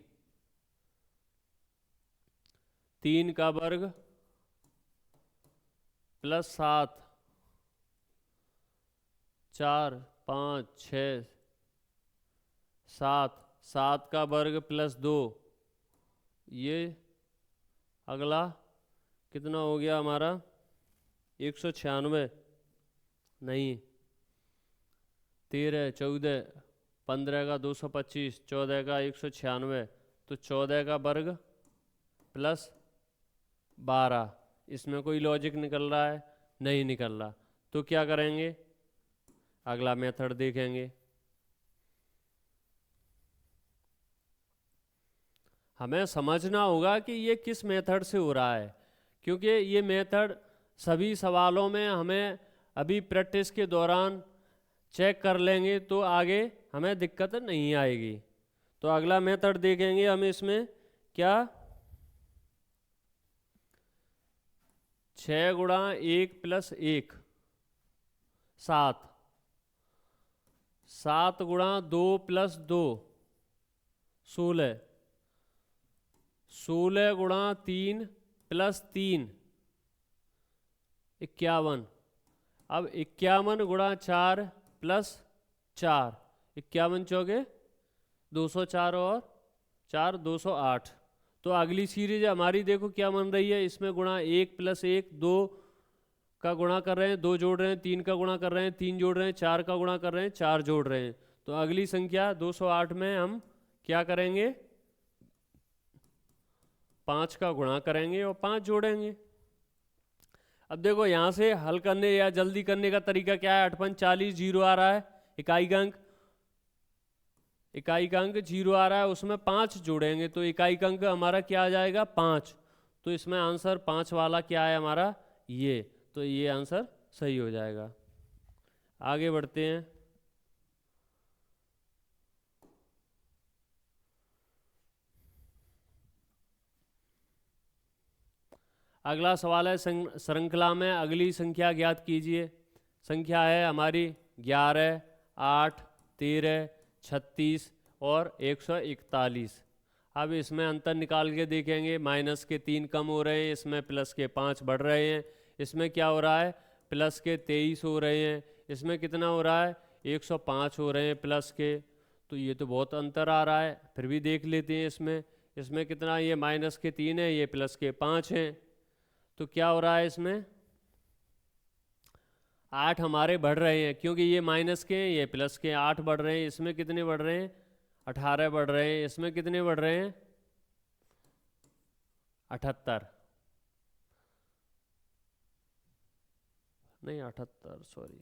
Speaker 1: 3 का वर्ग प्लस 7, 4 5 6 7, 7 का वर्ग प्लस 2, ये अगला कितना हो गया हमारा? 196। नहीं, 13 14 15 का 225, 14 का 196, तो 14 का वर्ग प्लस 12। इसमें कोई लॉजिक निकल रहा है? नहीं निकल रहा। तो क्या करेंगे? अगला मेथड देखेंगे। हमें समझना होगा कि ये किस मेथड से हो रहा है, क्योंकि ये मेथड सभी सवालों में हमें अभी प्रैक्टिस के दौरान चेक कर लेंगे तो आगे हमें दिक्कत नहीं आएगी। तो अगला मेथड देखेंगे हम। इसमें क्या? 6 गुणा 1 प्लस 1 7, 7 गुणा 2 प्लस 2 16, 16 गुणा 3 प्लस 3 51। अब 51 गुणा 4 प्लस 4, 51 चौके 204 और 4 208। तो अगली सीरीज हमारी देखो क्या बन रही है। इसमें गुणा 1 प्लस 1, 2 का गुणा कर रहे हैं, 2 जोड़ रहे हैं, 3 का गुणा कर रहे हैं, 3 जोड़ रहे हैं, 4 का गुणा कर रहे हैं, 4 जोड़ रहे हैं। तो अगली संख्या 208 में हम क्या करेंगे? 5 का गुणा करेंगे और 5 जोड़ेंगे। अब देखो यहाँ से हल करने या जल्दी करने का तरीका क्या है? 8 5 40, 0 आ रहा है, इकाई का अंक, इकाई का अंक 0 आ रहा है, उसमें 5 जोड़ेंगे तो इकाई का अंक हमारा क्या आ जाएगा? 5। तो इसमें आंसर 5 वाला क्या है हमारा? ये। तो ये आंसर सही हो जाएगा। आगे बढ़ते हैं। अगला सवाल है श्रृंखला में अगली संख्या ज्ञात कीजिए। संख्या है हमारी 11, 8, 13, 36 और 141। अब इसमें अंतर निकाल के देखेंगे। माइनस के 3 कम हो रहे हैं, इसमें प्लस के 5 बढ़ रहे हैं। इसमें क्या हो रहा है? प्लस के 23 हो रहे हैं। इसमें कितना हो रहा है? 105 हो रहे हैं प्लस के। तो ये तो बहुत अंतर आ रहा है, फिर भी देख लेते हैं। इसमें कितना? ये माइनस के 3 है, ये प्लस के 5 हैं। तो क्या हो रहा है? इसमें 8 हमारे बढ़ रहे हैं, क्योंकि ये माइनस के हैं, ये प्लस के। 8 बढ़ रहे हैं। इसमें कितने बढ़ रहे हैं? 18 बढ़ रहे हैं। इसमें कितने बढ़ रहे हैं? 78, नहीं 78, सॉरी,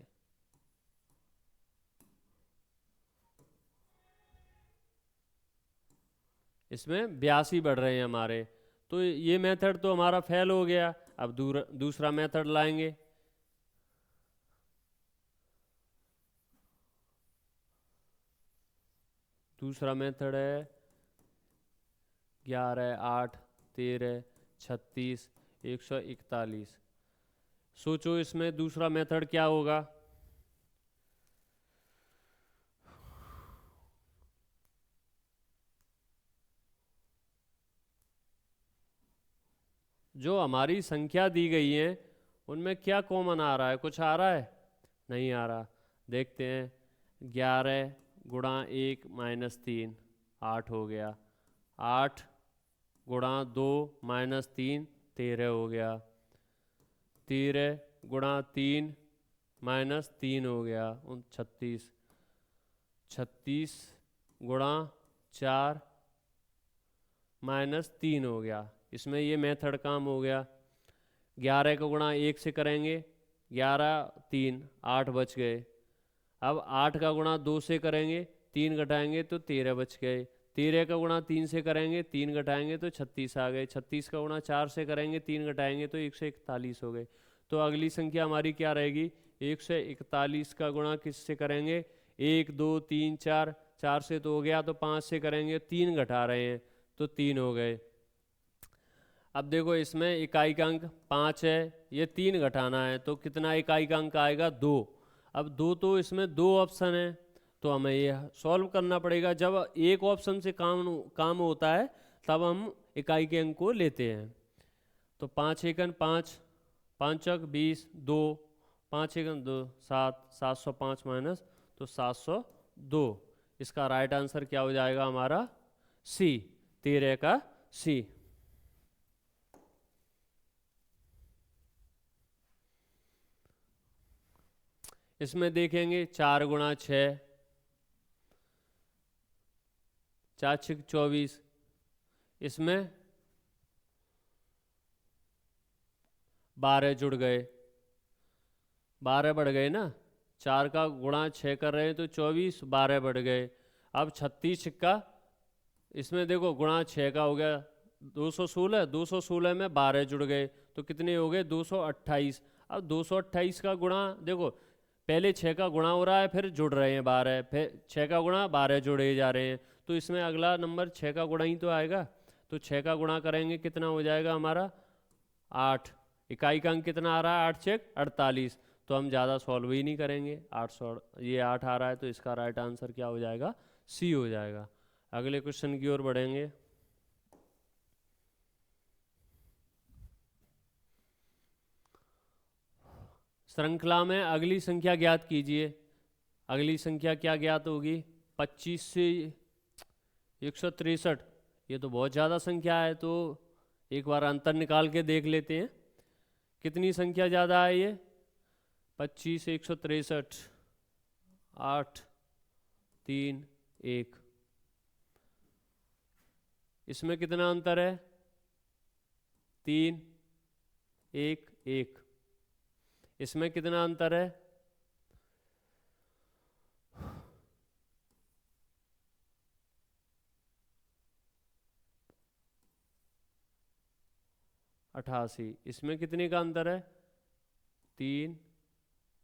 Speaker 1: इसमें 82 बढ़ रहे हैं हमारे। तो ये मेथड तो हमारा फेल हो गया। अब दूसरा मेथड लाएंगे। दूसरा मेथड है 11, 8, 13, 36, 141। सोचो इसमें दूसरा मेथड क्या होगा? जो हमारी संख्या दी गई है उनमें क्या कॉमन आ रहा है? कुछ आ रहा है? नहीं आ रहा। देखते हैं। 11 गुणा 1 माइनस 3, 8 हो गया। 8 गुणा 2 माइनस 3, 13 हो गया। 13 गुणा 3 माइनस 3 हो गया 36। 36 गुणा 4 माइनस 3 हो गया। इसमें ये मेथड काम हो गया। 11 का गुणा 1 से करेंगे, 11 3 8 बच गए। अब 8 का गुणा 2 से करेंगे, 3 घटाएंगे तो 13 बच गए। 13 का गुणा 3 से करेंगे, 3 घटाएंगे तो 36 आ गए। 36 का गुणा 4 से करेंगे, 3 घटाएंगे तो 141 हो गए। तो अगली संख्या हमारी क्या रहेगी? 141 का गुणा किससे करेंगे? 1 2 3 4, 4 से तो हो गया, तो 5 से करेंगे, 3 घटा रहे हैं तो 3 हो गए। अब देखो इसमें इकाई का अंक 5 है, ये 3 घटाना है तो कितना इकाई का अंक आएगा? 2। अब 2 तो इसमें 2 ऑप्शन है तो हमें ये सॉल्व करना पड़ेगा। जब एक ऑप्शन से काम होता है तब हम इकाई के अंक को लेते हैं। तो 5 एकन 5, 5 चौक 20, 2, 5 एकन 2, 7, 705 माइनस तो 702। इसका राइट आंसर क्या हो जाएगा हमारा? सी, 13 का सी। इसमें देखेंगे 4 गुणा 6, 4 6 24, इसमें 12 जुड़ गए, 12 बढ़ गए ना। 4 का गुणा 6 कर रहे हैं तो 24, 12 बढ़ गए। अब 36 छिक्का, इसमें देखो गुणा 6 का हो गया 216, 216 में 12 जुड़ गए तो कितने हो गए? 228। अब 228 का गुणा देखो, पहले 6 का गुणा हो रहा है, फिर जुड़ रहे हैं 12, फिर 6 का गुणा 12 जुड़े जा रहे हैं, तो इसमें अगला नंबर 6 का गुणा ही तो आएगा। तो 6 का गुणा करेंगे, कितना हो जाएगा हमारा? 8। इकाई का अंक कितना आ रहा है? 8 6 48। तो हम ज़्यादा सॉल्व ही नहीं करेंगे। 800 ये 8 आ रहा है तो इसका राइट आंसर क्या हो जाएगा? सी हो जाएगा। अगले क्वेश्चन की ओर बढ़ेंगे। श्रृंखला में अगली संख्या ज्ञात कीजिए। अगली संख्या क्या ज्ञात होगी? 25 से 163। ये तो बहुत ज़्यादा संख्या है, तो एक बार अंतर निकाल के देख लेते हैं कितनी संख्या ज़्यादा है। ये 25 163, 8 3 1, इसमें कितना अंतर है? 3 1 1। इसमें कितना अंतर है? 88। इसमें कितने का अंतर है? 3,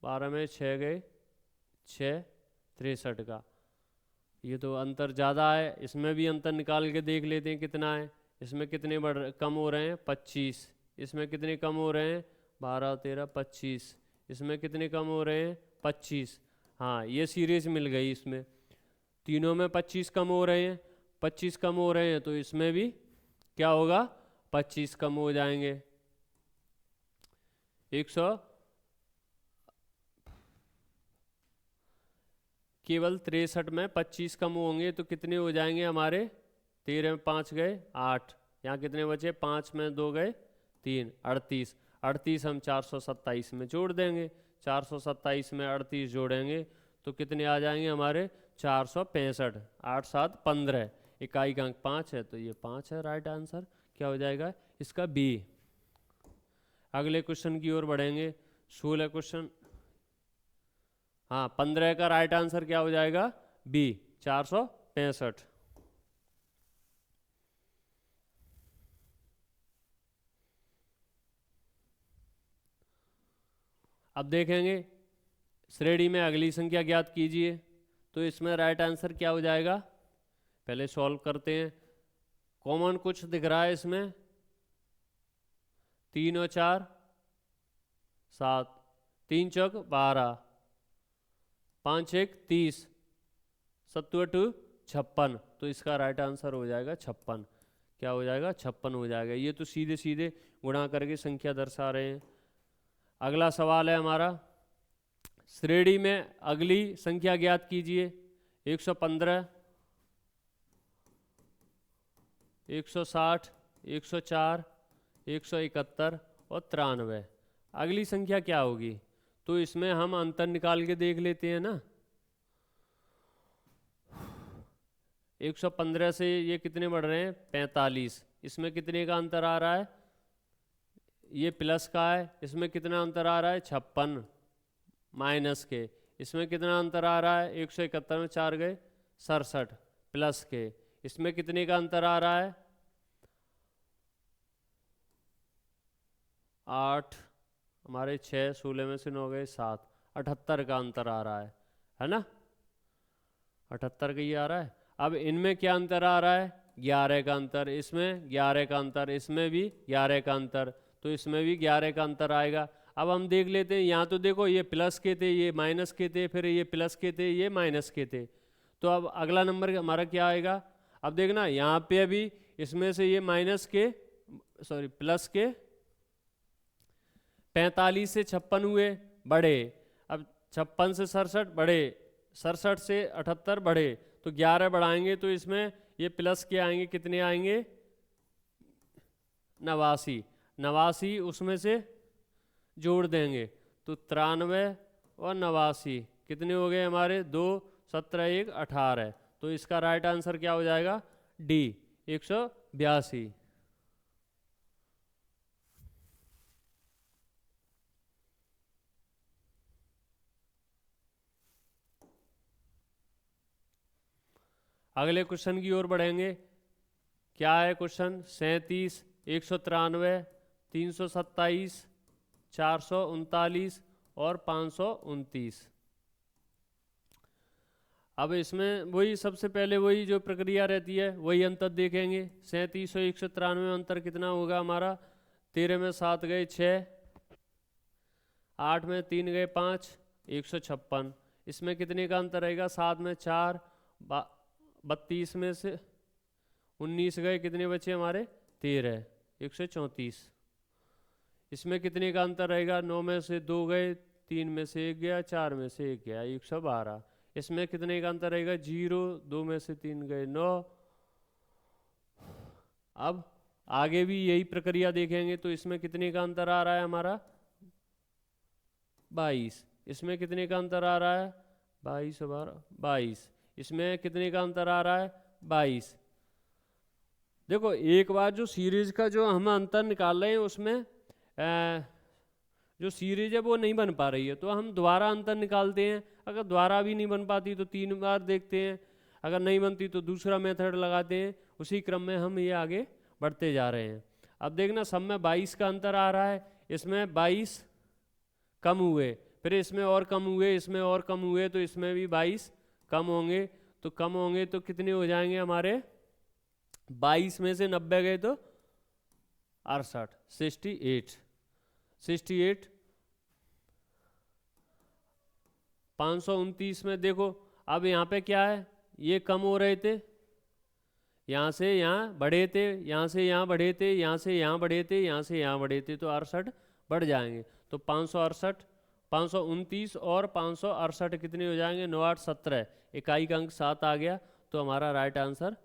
Speaker 1: 12 में 6 गए, 6 63 का। ये तो अंतर ज़्यादा है। इसमें भी अंतर निकाल के देख लेते हैं कितना है। इसमें कितने कम हो रहे हैं? 25। इसमें कितने कम हो रहे हैं? 12 13 25। इसमें कितने कम हो रहे हैं? 25। हाँ, ये सीरीज मिल गई। इसमें तीनों में 25 कम हो रहे हैं। 25 कम हो रहे हैं तो इसमें भी क्या होगा? 25 कम हो जाएंगे। 100 केवल 63 में 25 कम होंगे तो कितने हो जाएंगे हमारे? 13 में 5 गए 8, यहाँ कितने बचे? 5 में 2 गए 3, 38। 38 हम 427 में जोड़ देंगे। 427 में 38 जोड़ेंगे तो कितने आ जाएंगे हमारे? 465। 8 7 15। इकाई का अंक 5 है तो ये 5 है राइट आंसर। क्या हो जाएगा इसका? बी। अगले क्वेश्चन की ओर बढ़ेंगे। 16 क्वेश्चन। हाँ, 15 का राइट आंसर क्या हो जाएगा? बी, 465। अब देखेंगे श्रेणी में अगली संख्या ज्ञात कीजिए। तो इसमें राइट आंसर क्या हो जाएगा? पहले सॉल्व करते हैं। कॉमन कुछ दिख रहा है इसमें? 3 और 4 7, 3 चौक 12, 5 1 30, 7 8 56। तो इसका राइट आंसर हो जाएगा 56। क्या हो जाएगा? 56 हो जाएगा। ये तो सीधे सीधे गुणा करके संख्या दर्शा रहे हैं। अगला सवाल है हमारा, श्रेणी में अगली संख्या ज्ञात कीजिए। 115, 160, 104, 171 और 93। अगली संख्या क्या होगी? तो इसमें हम अंतर निकाल के देख लेते हैं ना। 115 से ये कितने बढ़ रहे हैं? 45। इसमें कितने का अंतर आ रहा है? ये प्लस का है। इसमें कितना अंतर आ रहा है? 56 माइनस के। इसमें कितना अंतर आ रहा है? 171 में 4 गए 67 प्लस के। इसमें कितने का अंतर आ रहा है? 8 हमारे 6 16 में से 9 गए 7 78 का अंतर आ रहा है ना? 78 का ये आ रहा है। अब इनमें क्या अंतर आ रहा है? 11 का अंतर। इसमें 11 का अंतर, इसमें भी 11 का अंतर, तो इसमें भी 11 का अंतर आएगा। अब हम देख लेते हैं, यहाँ तो देखो ये प्लस के थे, ये माइनस के थे, फिर ये प्लस के थे, ये माइनस के थे। तो अब अगला नंबर हमारा क्या आएगा? अब देखना यहाँ पे अभी इसमें से ये माइनस के प्लस के 45 से 56 हुए बढ़े। अब 56 से 67 बढ़े, 67 से 78 बढ़े, तो 11 बढ़ाएंगे तो इसमें ये प्लस के आएंगे, कितने आएंगे? 89। 89 उसमें से जोड़ देंगे तो 93 और 89 कितने हो गए हमारे? 2 17 1 18। तो इसका राइट आंसर क्या हो जाएगा? डी 182। अगले क्वेश्चन की ओर बढ़ेंगे। क्या है क्वेश्चन? 37 193 327 439 और 529। अब इसमें वही सबसे पहले वही जो प्रक्रिया रहती है वही अंतर देखेंगे। 37 और 193 में अंतर कितना होगा हमारा? 13 में 7 गए 6, 8 में 3 गए 5, 156। इसमें कितने का अंतर रहेगा? 7 में 4, 32 में से 19 गए, कितने बचे हमारे? 13, 134। इसमें कितने का अंतर रहेगा? 9 में से 2 गए, 3 में से 1 गया, 4 में से 1 गया, 112। इसमें कितने का अंतर रहेगा? 0, 2 में से 3 गए 9। अब आगे भी यही प्रक्रिया देखेंगे तो इसमें कितने का अंतर आ रहा है हमारा? 22। इसमें कितने का अंतर आ रहा है? 22 और 12 22। इसमें कितने का अंतर आ रहा है? 22। देखो एक बार जो सीरीज का जो हम अंतर निकाल रहे हैं उसमें जो सीरीज है वो नहीं बन पा रही है, तो हम दोबारा अंतर निकालते हैं। अगर दोबारा भी नहीं बन पाती तो 3 बार देखते हैं, अगर नहीं बनती तो दूसरा मेथड लगाते हैं। उसी क्रम में हम ये आगे बढ़ते जा रहे हैं। अब देखना सब में 22 का अंतर आ रहा है। इसमें 22 कम हुए, फिर इसमें और कम हुए, इसमें और कम हुए, तो इसमें भी 22 कम होंगे। तो कम होंगे तो कितने हो जाएंगे हमारे? 22 में से 90 गए तो 68, 68। 529 में देखो अब यहाँ पे क्या है? ये कम हो रहे थे, यहाँ से यहाँ बढ़े थे, यहाँ से यहाँ बढ़े थे, यहाँ से यहाँ बढ़े थे, यहाँ से यहाँ बढ़े थे, तो 68 बढ़ जाएंगे। तो 568, 529 और 568 कितने हो जाएंगे? 9 8 17, इकाई का अंक 7 आ गया, तो हमारा राइट आंसर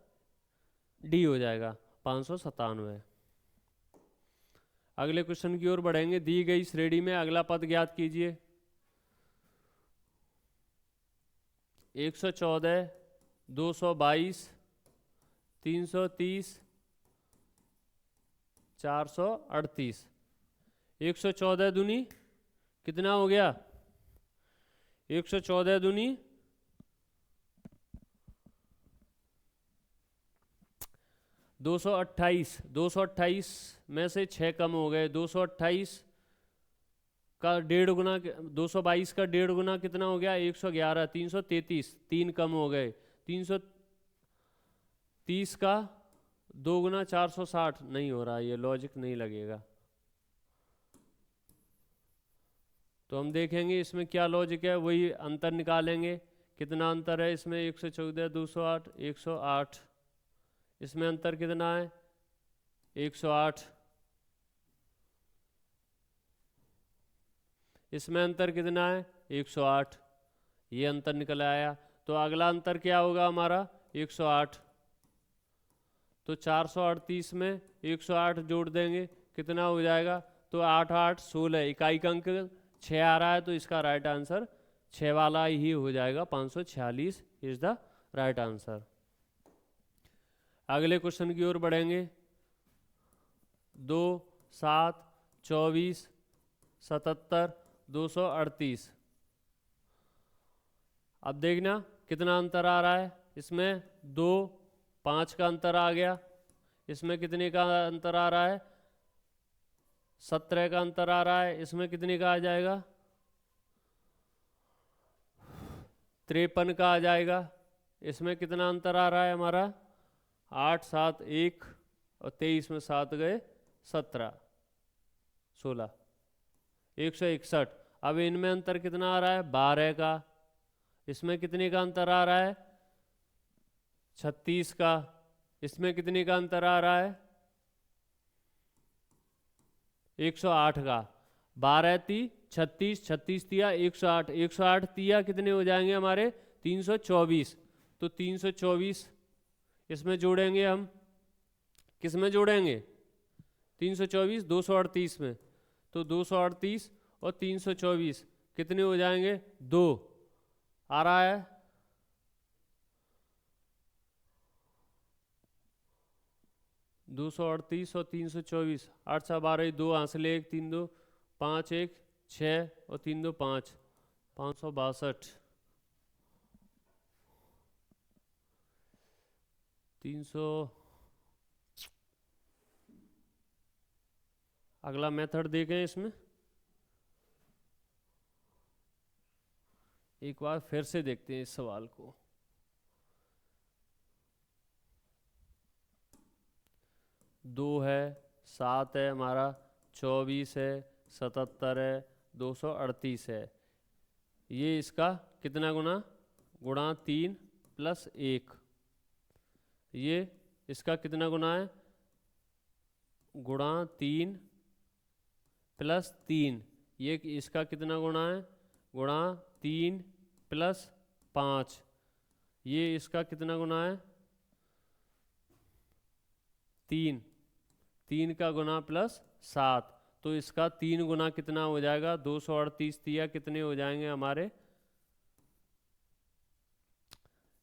Speaker 1: डी हो जाएगा 597। अगले क्वेश्चन की ओर बढ़ेंगे। दी गई श्रेणी में अगला पद ज्ञात कीजिए। 114 222 330 438। 114 दूनी कितना हो गया? 114 दूनी 228। 228 में से 6 कम हो गए। 228 का 1.5 गुना, 222 का 1.5 गुना कितना हो गया? 111। 333 3 कम हो गए। 330 का 2 गुना 460 नहीं हो रहा, ये लॉजिक नहीं लगेगा। तो हम देखेंगे इसमें क्या लॉजिक है, वही अंतर निकालेंगे। कितना अंतर है इसमें? 114 208 108। इसमें अंतर कितना है? 108। इसमें अंतर कितना है? 108। ये अंतर निकल आया। तो अगला अंतर क्या होगा हमारा? 108। तो 438 में 108 जोड़ देंगे, कितना हो जाएगा? तो 8 8 16, इकाई का अंक 6 आ रहा है, तो इसका राइट आंसर 6 वाला ही हो जाएगा, 546 इज द राइट आंसर। अगले क्वेश्चन की ओर बढ़ेंगे। 2 7 24 77 238। अब देखना कितना अंतर आ रहा है, इसमें 2 5 का अंतर आ गया, इसमें कितने का अंतर आ रहा है, 17 का अंतर आ रहा है, इसमें कितने का आ जाएगा, 53 का आ जाएगा। इसमें कितना अंतर आ रहा है हमारा, 8 7 1 और 23 में 7 गए 17 16 161। अब इनमें अंतर कितना आ रहा है, 12 का। इसमें कितने का अंतर आ रहा है, 36 का। इसमें कितने का अंतर आ रहा है, 108 का। 12 ती 36, 36 तिया 108, 108 तिया कितने हो जाएंगे हमारे, 324। तो 324 इसमें जोड़ेंगे हम, किस में जोड़ेंगे, 324 238 में। तो 238 और 324 कितने हो जाएंगे, 2 आ रहा है। दो सौ अड़तीस और 324, 8 7 12 2 हासिल 1 3 2 5 1 6 और 3 2 5, 562 300। अगला मेथड देखें, इसमें एक बार फिर से देखते हैं इस सवाल को। 2 है, 7 है हमारा, 24 है, 77 है, 238 है। ये इसका कितना गुना, गुणा 3 प्लस 1। ये इसका कितना गुना है, गुणा 3 प्लस 3। ये इसका कितना गुणा है, गुणा 3 प्लस 5। ये इसका कितना गुना है, 3 3 का गुना प्लस 7। तो इसका 3 गुना कितना हो जाएगा, 238 तिया कितने हो जाएंगे हमारे,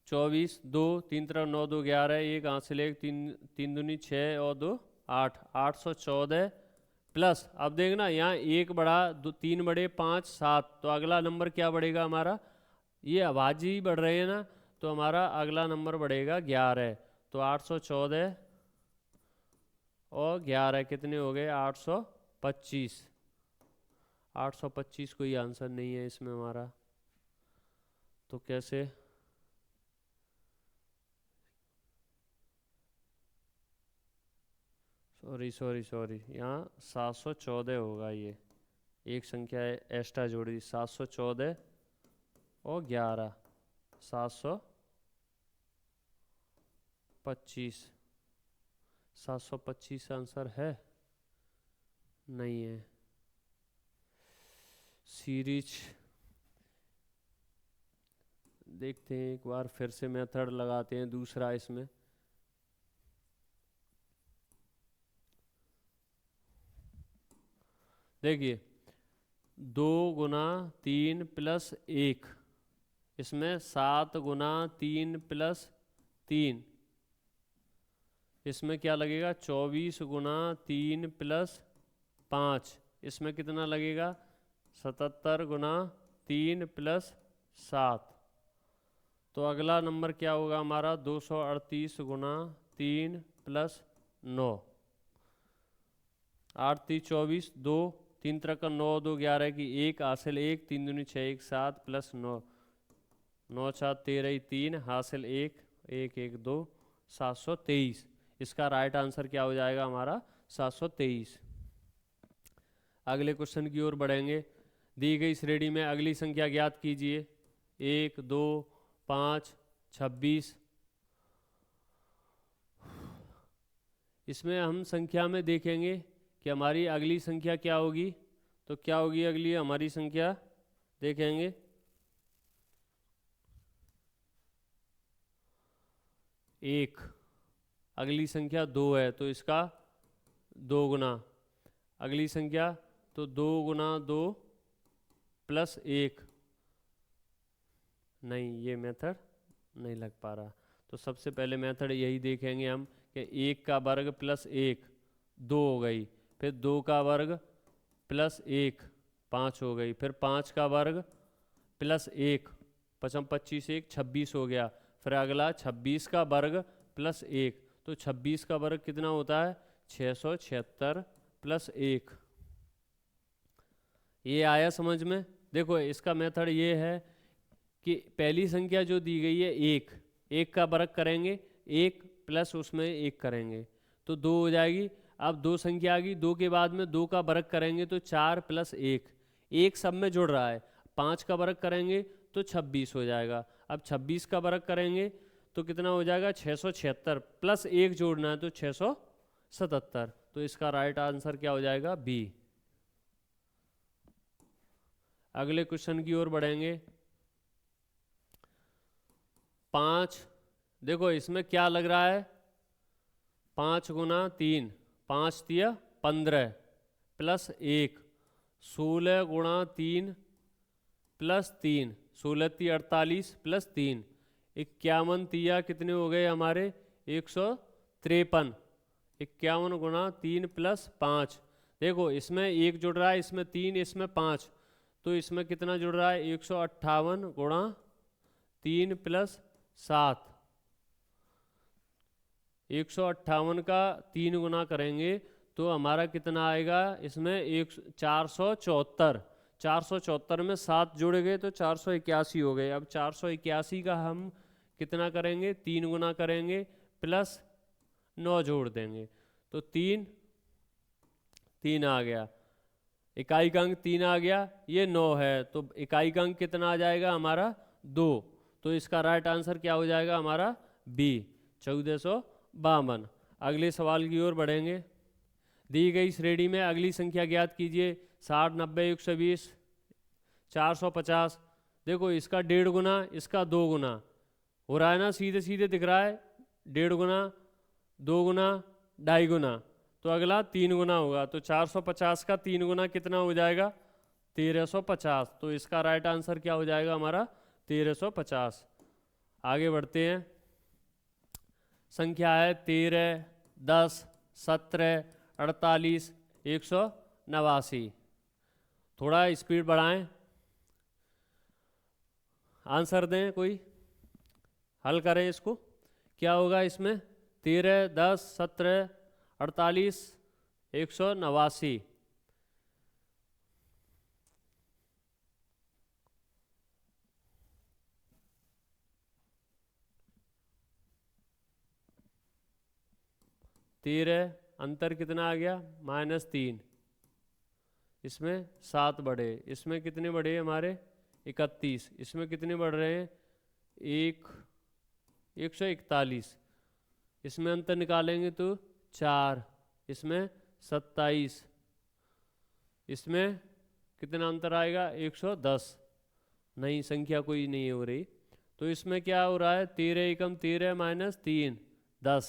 Speaker 1: 24 2 3 तरफ 9 2 11, 1 हासिल 1 3 3 दूनी 6 और 2 8, 814 प्लस। अब देखना यहाँ 1 बढ़ा, 3 बढ़े 5 7, तो अगला नंबर क्या बढ़ेगा हमारा, ये अभाज्य ही बढ़ रहे हैं ना, तो हमारा अगला नंबर बढ़ेगा 11। तो 814 और 11 कितने हो गए, 825। 825 कोई आंसर नहीं है इसमें हमारा, तो कैसे, सॉरी यहाँ 714 होगा। ये एक संख्या एक्स्ट्रा जोड़ी, 714 और 11 725। 725 आंसर है, नहीं है। सीरीज देखते हैं एक बार फिर से, मेथड लगाते हैं दूसरा इसमें। देखिए 2 गुना 3 प्लस 1, इसमें 7 गुना 3 प्लस 3, इसमें क्या लगेगा, 24 गुना 3 प्लस 5, इसमें कितना लगेगा, 77 गुना 3 प्लस 7। तो अगला नंबर क्या होगा हमारा, 238 गुना 3 प्लस 9, 8 3 24, 2 3 तरह का 9 2 11 की 1 हासिल 1 3 दूनी 6 1 7 प्लस 9 9 7 13 3 हासिल 1 1 1 2 723। इसका राइट आंसर क्या हो जाएगा हमारा, 723। अगले क्वेश्चन की ओर बढ़ेंगे। दी गई श्रेणी में अगली संख्या ज्ञात कीजिए, 1 2 5 26। इसमें हम संख्या में देखेंगे कि हमारी अगली संख्या क्या होगी। तो क्या होगी अगली हमारी संख्या, देखेंगे 1। अगली संख्या 2 है, तो इसका 2 गुना। अगली संख्या, तो 2 गुना 2 प्लस 1, नहीं ये मेथड नहीं लग पा रहा। तो सबसे पहले मेथड यही देखेंगे हम कि 1 का वर्ग प्लस 1 2 हो गई, फिर 2 का वर्ग प्लस 1 5 हो गई, फिर 5 का वर्ग प्लस 1 पचम 25 1 26 हो गया, फिर अगला 26 का वर्ग प्लस 1, तो 26 का वर्ग कितना होता है 676 प्लस 1। ये आया समझ में। देखो इसका मेथड ये है कि पहली संख्या जो दी गई है 1 का वर्ग करेंगे, 1 प्लस उसमें 1 करेंगे तो 2 हो जाएगी। अब 2 संख्या आ गई, 2 के बाद में 2 का वर्ग करेंगे तो 4 प्लस 1, 1 सब में जुड़ रहा है, 5 का वर्ग करेंगे तो 26 हो जाएगा। अब 26 का वर्ग करेंगे तो कितना हो जाएगा 676, प्लस 1 जोड़ना है तो 677, तो इसका राइट आंसर क्या हो जाएगा बी। अगले क्वेश्चन की ओर बढ़ेंगे। 5, देखो इसमें क्या लग रहा है 5 गुना 3, 5 तिया 15 प्लस 1, 16 गुणा 3 प्लस 3, 16 तिया 48 प्लस 3, 51 तिया कितने हो गए हमारे 153, 51 गुणा 3 प्लस 5। देखो इसमें 1 जुड़ रहा है, इसमें 3, इसमें 5, तो इसमें कितना जुड़ रहा है 158 गुणा 3 प्लस 7, 158 का 3 गुना करेंगे तो हमारा कितना आएगा इसमें 474, 474 में 7 जुड़ गए तो 481 हो गए। अब 481 का हम कितना करेंगे 3 गुना करेंगे प्लस 9 जोड़ देंगे तो 3 आ गया, इकाई का अंक 3 आ गया, ये 9 है तो इकाई का अंक कितना आ जाएगा हमारा 2, तो इसका राइट आंसर क्या हो जाएगा हमारा बी 1452। अगले सवाल की ओर बढ़ेंगे। दी गई श्रेणी में अगली संख्या ज्ञात कीजिए 60 90 120 450। देखो इसका 1.5 गुना, इसका 2 गुना हो रहा है ना, सीधे सीधे दिख रहा है 1.5 गुना 2 गुना 2.5 गुना, तो अगला 3 गुना होगा, तो 450 का 3 गुना कितना हो जाएगा 1350, तो इसका राइट आंसर क्या हो जाएगा हमारा 1350। आगे बढ़ते हैं। संख्या है 13 10 17 48 189। थोड़ा स्पीड बढ़ाएं, आंसर दें, कोई हल करें इसको। क्या होगा इसमें 13 10 17 48 189। तेरह अंतर कितना आ गया -3, इसमें 7 बढ़े, इसमें कितने बढ़े हमारे 31, इसमें कितने बढ़ रहे हैं 141, इसमें अंतर निकालेंगे तो 4, इसमें 27, इसमें कितना अंतर आएगा 110, नहीं संख्या कोई नहीं हो रही, तो इसमें क्या हो रहा है 13 एकम 13 -3 10,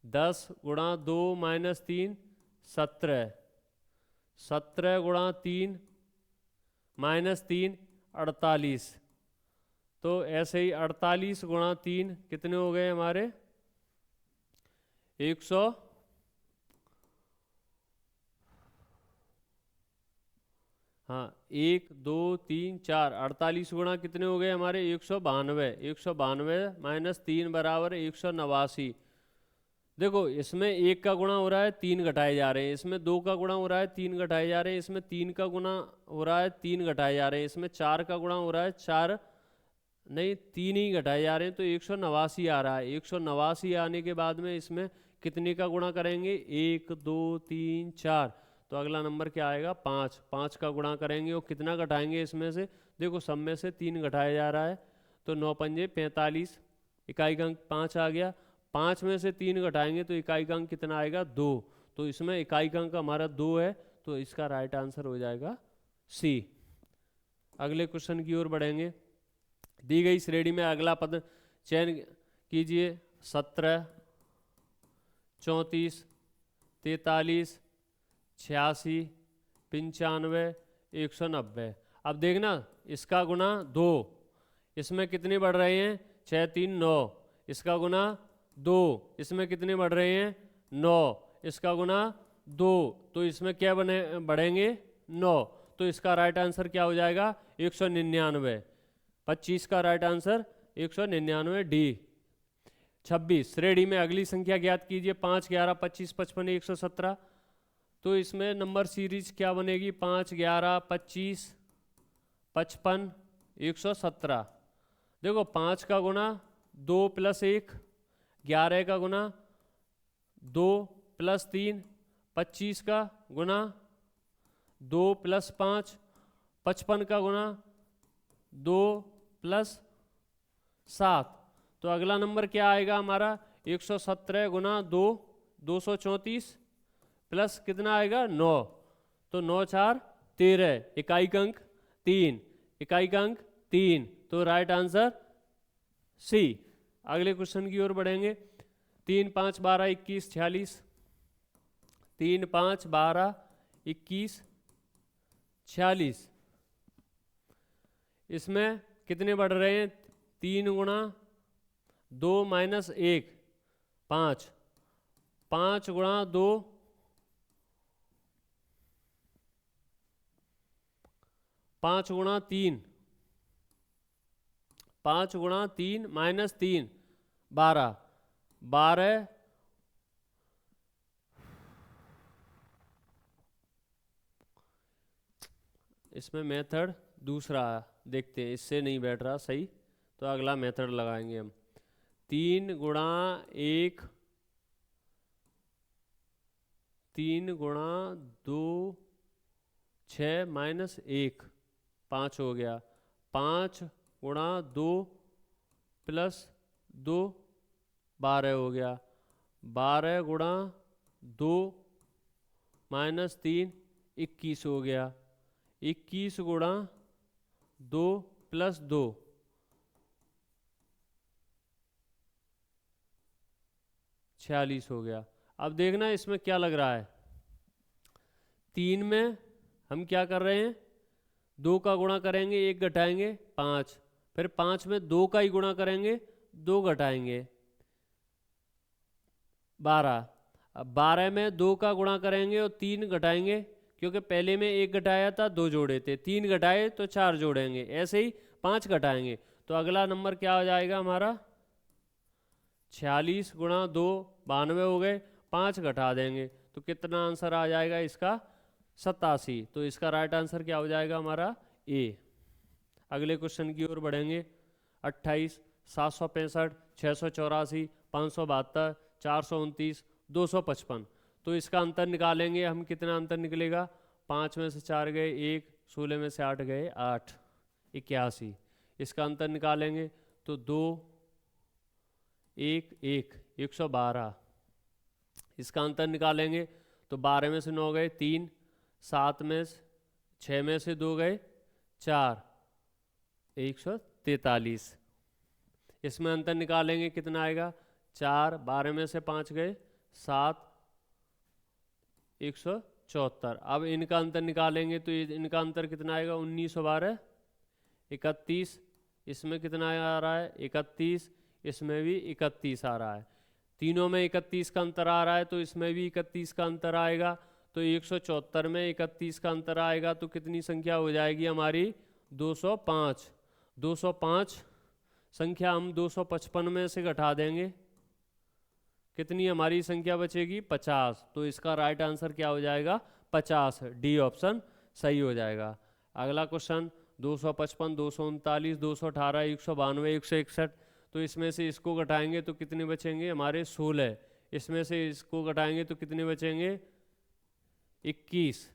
Speaker 1: 10 गुणा 2 -3 17, 17 गुणा 3 -3 48, तो ऐसे ही 48 गुणा 3 कितने हो गए हमारे 100, हाँ 1 2 3 4, 48 गुणा कितने हो गए हमारे 192, 192 -3 बराबर 189। देखो इसमें 1 का गुणा हो रहा है 3 घटाए जा रहे हैं, इसमें 2 का गुणा हो रहा है 3 घटाए जा रहे हैं, इसमें 3 का गुणा हो रहा है 3 घटाए जा रहे हैं, इसमें 4 का गुणा हो रहा है 4 नहीं 3 ही घटाए जा रहे हैं, तो 189 आ रहा है। 189 आने के बाद में इसमें कितने का गुणा करेंगे 1 2 3 4, तो अगला नंबर क्या आएगा 5, 5 का गुणा करेंगे और कितना घटाएंगे इसमें से, देखो सब में से 3 घटाया जा रहा है, तो 9 पंजे 45, इकाई का अंक 5 आ गया, 5 में से 3 घटाएंगे तो इकाई का अंक कितना आएगा 2, तो इसमें इकाई का अंक हमारा 2 है, तो इसका राइट आंसर हो जाएगा सी। अगले क्वेश्चन की ओर बढ़ेंगे। दी गई श्रेणी में अगला पद चयन कीजिए 17 34 43, 86, 95, 190। अब देखना इसका गुना 2, इसमें कितने बढ़ रहे हैं 6 3 9, इसका गुना 2, इसमें कितने बढ़ रहे हैं 9, इसका गुना 2, तो इसमें क्या बढ़ेंगे 9। तो इसका राइट आंसर क्या हो जाएगा 199। 25 का राइट आंसर 199 डी। 26 श्रेणी में अगली संख्या ज्ञात कीजिए। 5, 11, 25, 55, 117। तो इसमें नंबर सीरीज क्या बनेगी 5, 11, 25, 55, 117। देखो 5 का गुना 2 + 1, 11 का गुना 2 + 3, 25 का गुना 2 + 5, 55 का गुना 2 + 7। तो अगला नंबर क्या आएगा हमारा 117 गुना 2, 234 प्लस कितना आएगा 9। तो 9 4 13, इकाई का अंक 3, इकाई का अंक 3। तो राइट आंसर सी। अगले क्वेश्चन की ओर बढ़ेंगे। 3, 5, 12, 21, 46। 3, 5, 12, 21, 46। इसमें कितने बढ़ रहे हैं 3 गुणा 2 - 1, 5, 5 गुणा 2, 5 गुणा 3, 5 गुणा 3 - 3, 12, 12। इसमें मेथड दूसरा देखते हैं, इससे नहीं बैठ रहा सही, तो अगला मेथड लगाएंगे हम। 3 गुणा 1, 3 गुणा 2, 6 - 1, 5 हो गया। 5 गुणा 2 + 2, 12 हो गया। 12 गुणा 2 - 3, 21 हो गया। 21 गुणा 2 + 2, 46 हो गया। अब देखना इसमें क्या लग रहा है। 3 में हम क्या कर रहे हैं 2 का गुणा करेंगे, 1 घटाएंगे 5, फिर 5 में 2 का ही गुणा करेंगे, 2 घटाएंगे 12। अब 12 में 2 का गुणा करेंगे और 3 घटाएंगे, क्योंकि पहले में 1 घटाया था 2 जोड़े थे, 3 घटाए तो 4 जोड़ेंगे, ऐसे ही 5 घटाएंगे। तो अगला नंबर क्या हो जाएगा हमारा 46 गुणा 2, 92 हो गए, 5 घटा देंगे तो कितना आंसर आ जाएगा इसका 87। तो इसका राइट आंसर क्या हो जाएगा हमारा ए। अगले क्वेश्चन की ओर बढ़ेंगे। 28, 765, 684, 572, 429, 255। तो इसका अंतर निकालेंगे हम। कितना अंतर निकलेगा 5 में से 4 गए 1, 16 में से 8 गए 8, 81। इसका अंतर निकालेंगे तो 2, 1, 1, 112। इसका अंतर निकालेंगे तो 12 में से 9 गए 3, 7 में 6 में से 2 गए 4, 143। इसमें अंतर निकालेंगे कितना आएगा 4, 12 में से 5 गए 7, 174। अब इनका अंतर निकालेंगे तो इनका अंतर कितना आएगा 19 और 12, 31। इसमें कितना आ रहा है 31, इसमें भी 31 आ रहा है। तीनों में 31 का अंतर आ रहा है, तो इसमें भी 31 का अंतर आएगा। तो 174 में 31 का अंतर आएगा तो कितनी संख्या हो जाएगी हमारी 205। 205 संख्या हम 255 में से घटा देंगे, कितनी हमारी संख्या बचेगी 50। तो इसका राइट आंसर क्या हो जाएगा 50, डी ऑप्शन सही हो जाएगा। अगला क्वेश्चन 255, 239, 218, 192, 161। तो इसमें से इसको घटाएंगे तो कितने बचेंगे हमारे 16। इसमें से इसको घटाएंगे तो कितने बचेंगे 21।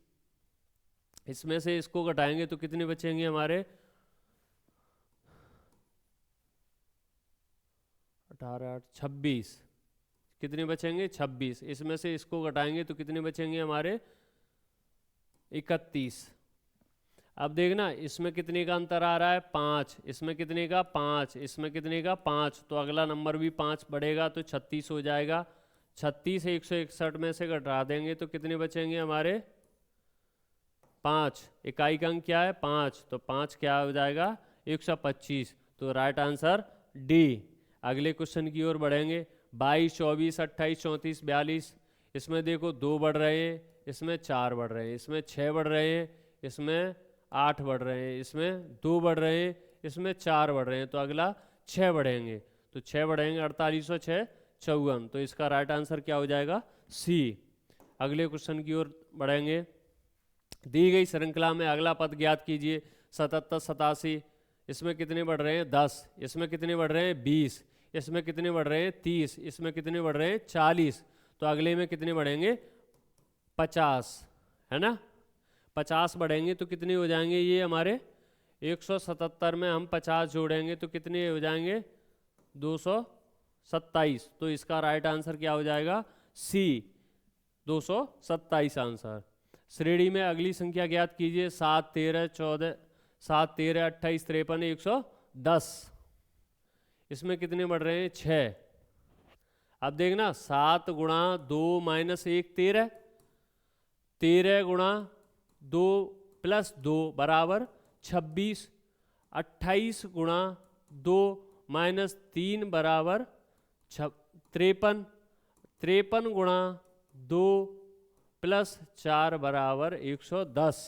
Speaker 1: इसमें से इसको घटाएंगे तो कितने बचेंगे हमारे 18, 26। कितने बचेंगे 26। इसमें से इसको घटाएंगे तो कितने बचेंगे हमारे 31। अब देखना इसमें कितने का अंतर आ रहा है 5, इसमें कितने का 5, इसमें कितने का 5। तो अगला नंबर भी 5 बढ़ेगा तो 36 हो जाएगा। 36 161 में से घटा देंगे तो कितने बचेंगे हमारे? 5। इकाई का अंक क्या है? 5। तो 5 क्या हो जाएगा? 125। तो राइट आंसर डी। अगले क्वेश्चन की ओर बढ़ेंगे। 22 24 28 34 42। इसमें देखो 2 बढ़ रहे हैं, इसमें 4 बढ़ रहे हैं, इसमें 6 बढ़ रहे हैं, इसमें 8 बढ़ रहे हैं, इसमें 2 बढ़ रहे हैं, इसमें 4 बढ़ रहे हैं। तो अगला 6 बढ़ेंगे। तो 6 बढ़ेंगे, 48 और 6 54। तो इसका राइट आंसर क्या हो जाएगा? सी। अगले क्वेश्चन की ओर बढ़ेंगे। दी गई श्रृंखला में अगला पद ज्ञात कीजिए। 77 87। इसमें कितने बढ़ रहे हैं? 10। इसमें कितने बढ़ रहे हैं? 20। इसमें कितने बढ़ रहे हैं? 30। इसमें कितने बढ़ रहे हैं? 40। तो अगले में कितने बढ़ेंगे? 50, है ना? 50 बढ़ेंगे तो कितने हो जाएंगे ये हमारे? 177 में हम 50 जोड़ेंगे तो कितने हो जाएंगे? 227। तो इसका राइट आंसर क्या हो जाएगा? सी, 227 आंसर। श्रेणी में अगली संख्या ज्ञात कीजिए। 7 13 14 7 13 28 53 110। इसमें कितने बढ़ रहे हैं? 6। अब देखना, 7 गुणा 2 माइनस 1 13, 13 गुणा 2 प्लस 2 बराबर 26, 28 गुणा 2 माइनस 3 बराबर 53, 53 गुणा 2 प्लस 4 बराबर 110।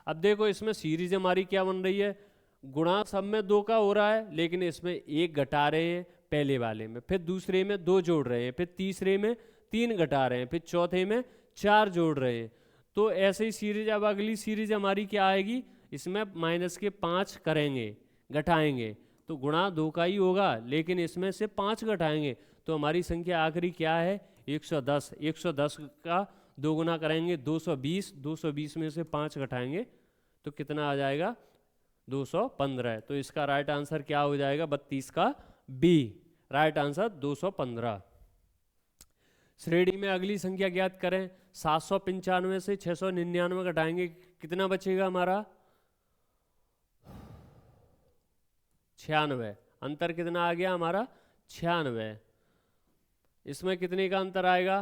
Speaker 1: अब देखो इसमें सीरीज हमारी क्या बन रही है? गुणा सब में 2 का हो रहा है, लेकिन इसमें 1 घटा रहे हैं पहले वाले में, फिर दूसरे में 2 जोड़ रहे हैं, फिर तीसरे में 3 घटा रहे हैं, फिर चौथे में 4 जोड़ रहे हैं। तो ऐसे ही सीरीज, अब अगली सीरीज हमारी क्या आएगी? इसमें माइनस के 5 करेंगे, घटाएंगे, तो गुणा 2 का ही होगा, लेकिन इसमें से 5 घटाएंगे। तो हमारी संख्या आखिरी क्या है? 110। 110 का 2 गुना करेंगे 220, 220 में से 5 घटाएंगे तो कितना आ जाएगा? 215। तो इसका राइट आंसर क्या हो जाएगा? 32 का बी, राइट आंसर 215। श्रेणी में अगली संख्या ज्ञात करें। 795 से 699 घटाएंगे, कितना बचेगा हमारा? 96। अंतर कितना आ गया हमारा? 96। इसमें कितने का अंतर आएगा?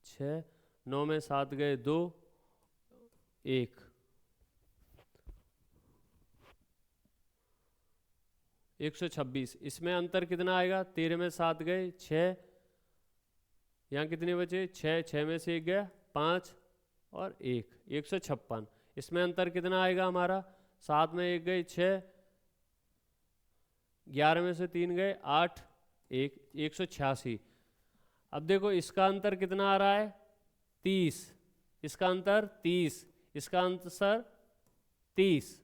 Speaker 1: 6, 9 में 7 गए 2, 1। 126। इसमें अंतर कितना आएगा? 13 में 7 गए 6, यहाँ कितने बचे? 6, 6 में से 1 गया 5 और 1, 156। इसमें अंतर कितना आएगा हमारा? 7 में 1 गए 6, 11 में से 3 गए 8, 1, 186। अब देखो इसका अंतर कितना आ रहा है? 30। इसका अंतर 30, इसका अंतर 30।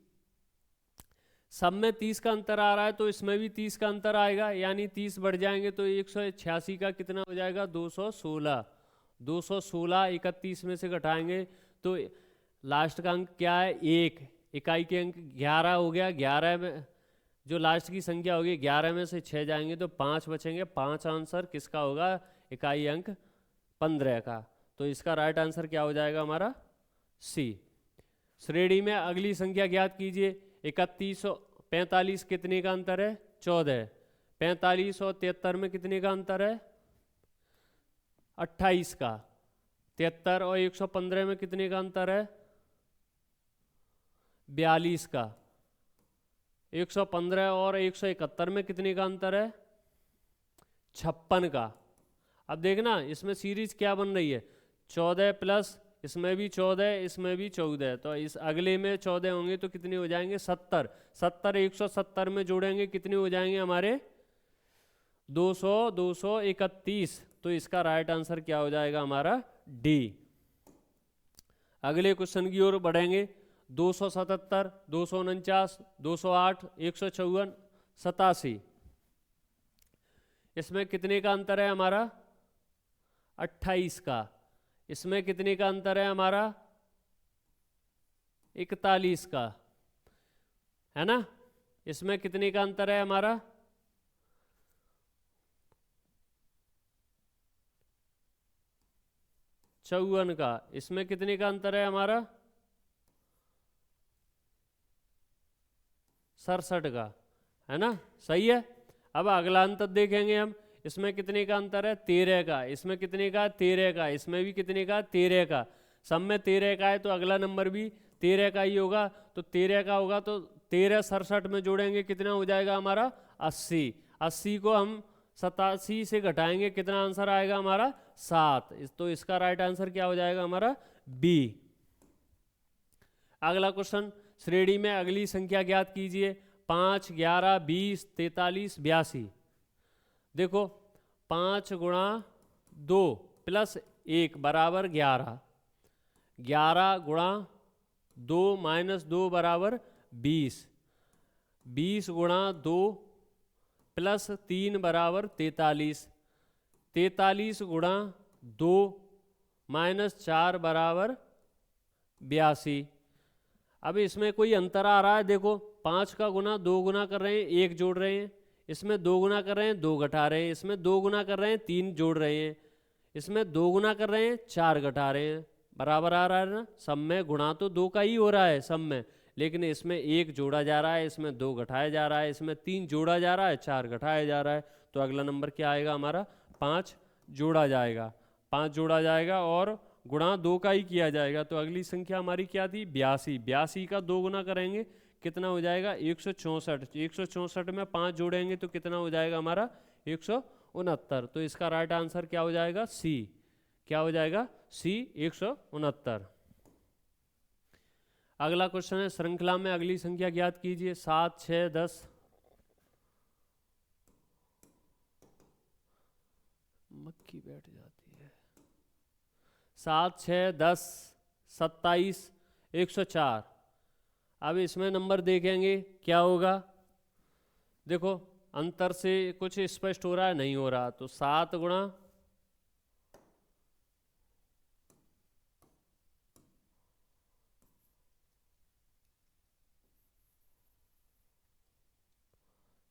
Speaker 1: सब में 30 का अंतर आ रहा है तो इसमें भी 30 का अंतर आएगा, यानी 30 बढ़ जाएंगे तो 186 का कितना हो जाएगा? 216। 216 31 में से घटाएंगे तो लास्ट का अंक क्या है? 1। इकाई के अंक 11 हो गया। 11 में जो लास्ट की संख्या होगी, 11 में से 6 जाएंगे तो 5 बचेंगे। 5 आंसर किसका होगा? इकाई अंक 15 का। तो इसका राइट आंसर क्या हो जाएगा हमारा? सी। श्रेणी में अगली संख्या ज्ञात कीजिए। 31 और 45 कितने का अंतर है? 14। 45 और 73 में कितने का अंतर है? 28 का। 73 और 115 में कितने का अंतर है? 42 का। 115 और 171 में कितने का अंतर है? 56 का। अब देखना इसमें सीरीज क्या बन रही है? 14 प्लस इसमें भी 14, इसमें भी 14, तो इस अगले में 14 होंगे तो कितने हो जाएंगे? 70। 70 170 में जोड़ेंगे कितने हो जाएंगे हमारे? 200, 231। तो इसका राइट आंसर क्या हो जाएगा हमारा? डी। अगले क्वेश्चन की ओर बढ़ेंगे। 277, 249, 208, 154, 87। इसमें कितने का अंतर है हमारा? 28 का। इसमें कितने का अंतर है हमारा? 41 का, है ना? इसमें कितने का अंतर है हमारा? 54 का। इसमें कितने का अंतर है हमारा? 67 का, है ना? सही है। अब अगला अंतर देखेंगे हम। इसमें कितने का अंतर है? 13 का। इसमें कितने का? 13 का। इसमें भी कितने का? 13 का। सब में 13 का है तो अगला नंबर भी 13 का ही होगा। तो 13 का होगा तो 13 67 में जोड़ेंगे कितना हो जाएगा हमारा? 80। 80 को हम 87 से घटाएंगे, कितना आंसर आएगा हमारा? 7। तो इसका राइट आंसर क्या हो जाएगा हमारा? बी। अगला क्वेश्चन, श्रेणी में अगली संख्या ज्ञात कीजिए। 5, 11, 20, 43, 82। देखो 5 गुणा 2 प्लस 1 बराबर 11। 11 गुणा 2 माइनस 2 बराबर 20। 20 गुणा 2 प्लस 3 बराबर 43। 43 गुणा 2 माइनस 4 बराबर 82। अब इसमें कोई अंतर आ रहा है, देखो 5 का गुना 2 गुना कर रहे हैं, 1 जोड़ रहे हैं। इसमें 2 गुना कर रहे हैं, 2 घटा रहे हैं। इसमें 2 गुना कर रहे हैं, 3 जोड़ रहे हैं। इसमें 2 गुना कर रहे हैं, 4 घटा रहे हैं। बराबर आ रहा है ना? सब में गुणा तो 2 का ही हो रहा है सब में, लेकिन इसमें 1 जोड़ा जा रहा है, इसमें 2 घटाया जा रहा है, इसमें 3 जोड़ा जा रहा है, 4 घटाया जा रहा है। तो अगला नंबर क्या आएगा हमारा? 5 जोड़ा जाएगा। 5 जोड़ा जाएगा और गुणा 2 का ही किया जाएगा। तो अगली संख्या हमारी क्या थी? 82। 82 का 2 गुना करेंगे कितना हो जाएगा? 164। 164 में 5 जोड़ेंगे तो कितना हो जाएगा हमारा? 169। तो इसका राइट आंसर क्या हो जाएगा? सी। क्या हो जाएगा? सी, 169। अगला क्वेश्चन है, श्रृंखला में अगली संख्या ज्ञात कीजिए। 7, 6, 10। मक्खी बैठ जाती है। 7, 6, 10, 27, 104। अब इसमें नंबर देखेंगे क्या होगा। देखो अंतर से कुछ स्पष्ट हो रहा है? नहीं हो रहा। तो 7 गुणा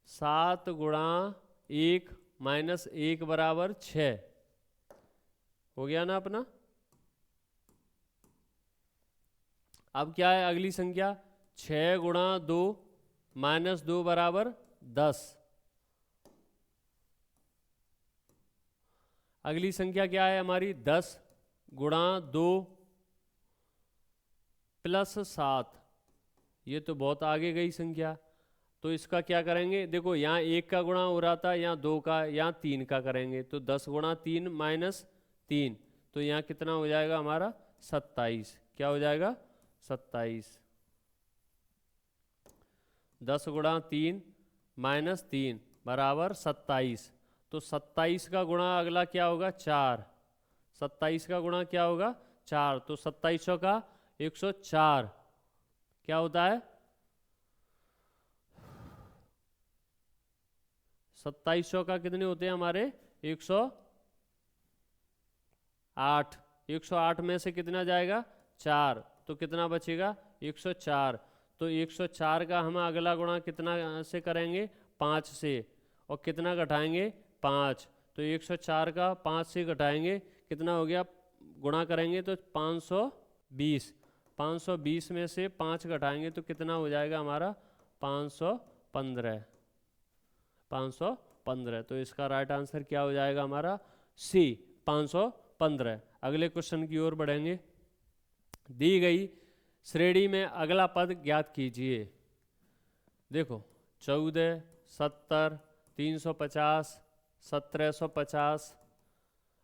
Speaker 1: 7 गुणा 1 माइनस 1 बराबर 6 हो गया ना अपना। अब क्या है अगली संख्या? 6 गुणा 2 माइनस 2 बराबर 10। अगली संख्या क्या है हमारी? 10 गुणा 2 प्लस 7। ये तो बहुत आगे गई संख्या। तो इसका क्या करेंगे? देखो यहाँ 1 का गुणा हो रहा था, यहाँ 2 का, यहाँ 3 का करेंगे। तो 10 गुणा 3 माइनस 3। तो यहाँ कितना हो जाएगा हमारा? 27। क्या हो जाएगा? 27। 10 गुणा 3 माइनस 3 बराबर 27। तो 27 का गुणा अगला क्या होगा? 4। 27 का गुणा क्या होगा? 4। तो 2700 का 104 क्या होता है? 2700 का कितने होते हैं हमारे? 108। 108 में से कितना जाएगा? 4। तो कितना बचेगा? 104। तो 104 का हम अगला गुणा कितना से करेंगे? 5 से। और कितना घटाएंगे? 5। तो 104 का 5 से घटाएंगे कितना हो गया? गुणा करेंगे तो 520। 520 में से 5 घटाएंगे तो कितना हो जाएगा हमारा? 515। 515। तो इसका राइट आंसर क्या हो जाएगा हमारा? सी, 515। अगले क्वेश्चन की ओर बढ़ेंगे। दी गई श्रेणी में अगला पद ज्ञात कीजिए। देखो 14, 70, 350, 1750।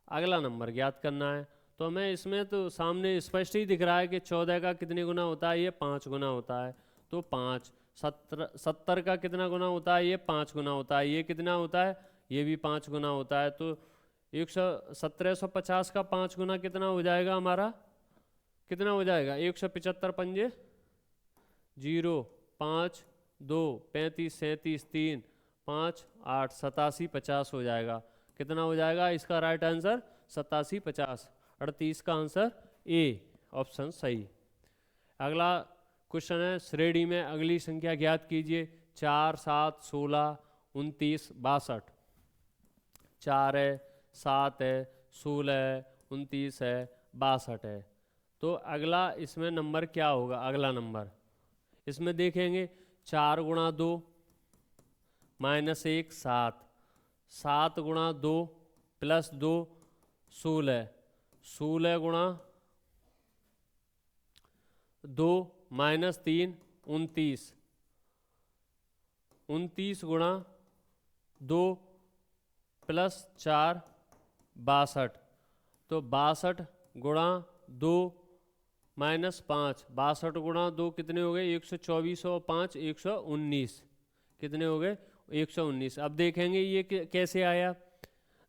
Speaker 1: अगला नंबर ज्ञात करना है। तो हमें इसमें तो सामने स्पष्ट ही दिख रहा है कि 14 का कितने गुना होता है? ये 5 गुना होता है। तो 5। 70 का कितना गुना होता है? ये 5 गुना होता है। ये कितना होता है? ये भी 5 गुना होता है। तो 1750 का 5 गुना कितना हो जाएगा हमारा? कितना हो जाएगा? 175 पंजे 0, 5, 2, 35, 37, 3, 5, 8, 87, 50 हो जाएगा। कितना हो जाएगा इसका राइट आंसर? 87, 50। 38 का आंसर ए ऑप्शन सही। अगला क्वेश्चन है, श्रेणी में अगली संख्या ज्ञात कीजिए। 4, 7, 16, 29, 62। 4 है, 7 है, 16 है, 29 है, 62 है। तो अगला इसमें नंबर क्या होगा? अगला नंबर इसमें देखेंगे 4 गुणा 2 माइनस 1, 7। 7 गुणा 2 प्लस 2 16, 16 गुणा 2 माइनस 3 29, 29 गुणा 2 प्लस 4 62, तो 62 गुणा 2 माइनस 5, 62 गुणा 2 कितने हो गए 124 और 5 119, कितने हो गए 119। अब देखेंगे ये कैसे आया।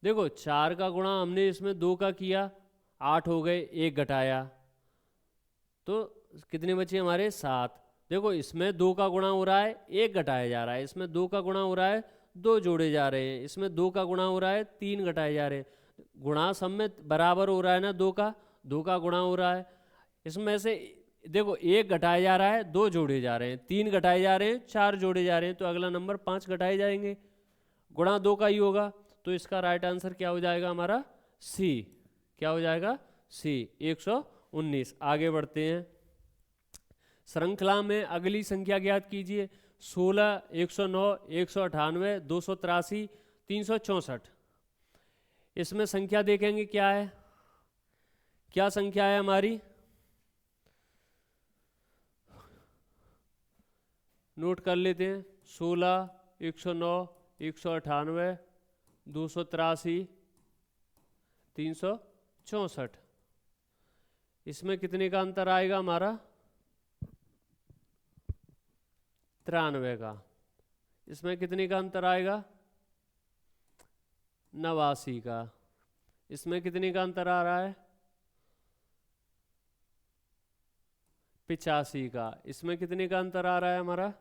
Speaker 1: देखो 4 का गुणा हमने इसमें 2 का किया, 8 हो गए, 1 घटाया तो कितने बचे हमारे 7। देखो इसमें 2 का गुणा हो रहा है, 1 घटाया जा रहा है, इसमें 2 का गुणा हो रहा है, 2 जोड़े जा रहे हैं, इसमें 2 का गुणा हो रहा है, 3 घटाए जा रहे हैं। गुणा सब में बराबर हो रहा है ना, 2 का गुणा हो रहा है। इसमें से देखो 1 घटाया जा रहा है, 2 जोड़े जा रहे हैं, 3 घटाए जा रहे हैं, 4 जोड़े जा रहे हैं, तो अगला नंबर 5 घटाए जाएंगे, गुणा 2 का ही होगा। तो इसका राइट आंसर क्या हो जाएगा हमारा सी। क्या हो जाएगा सी 119। आगे बढ़ते हैं। श्रृंखला में अगली संख्या ज्ञात कीजिए। 16, 109, 198, 283, 364। इसमें संख्या देखेंगे क्या है, क्या संख्या है हमारी, नोट कर लेते हैं। 16, 109, 198, 283, 364। इसमें कितने का अंतर आएगा हमारा 93 का। इसमें कितने का अंतर आएगा 89 का। इसमें कितने का अंतर आ रहा है 85 का। इसमें कितने का अंतर आ रहा है हमारा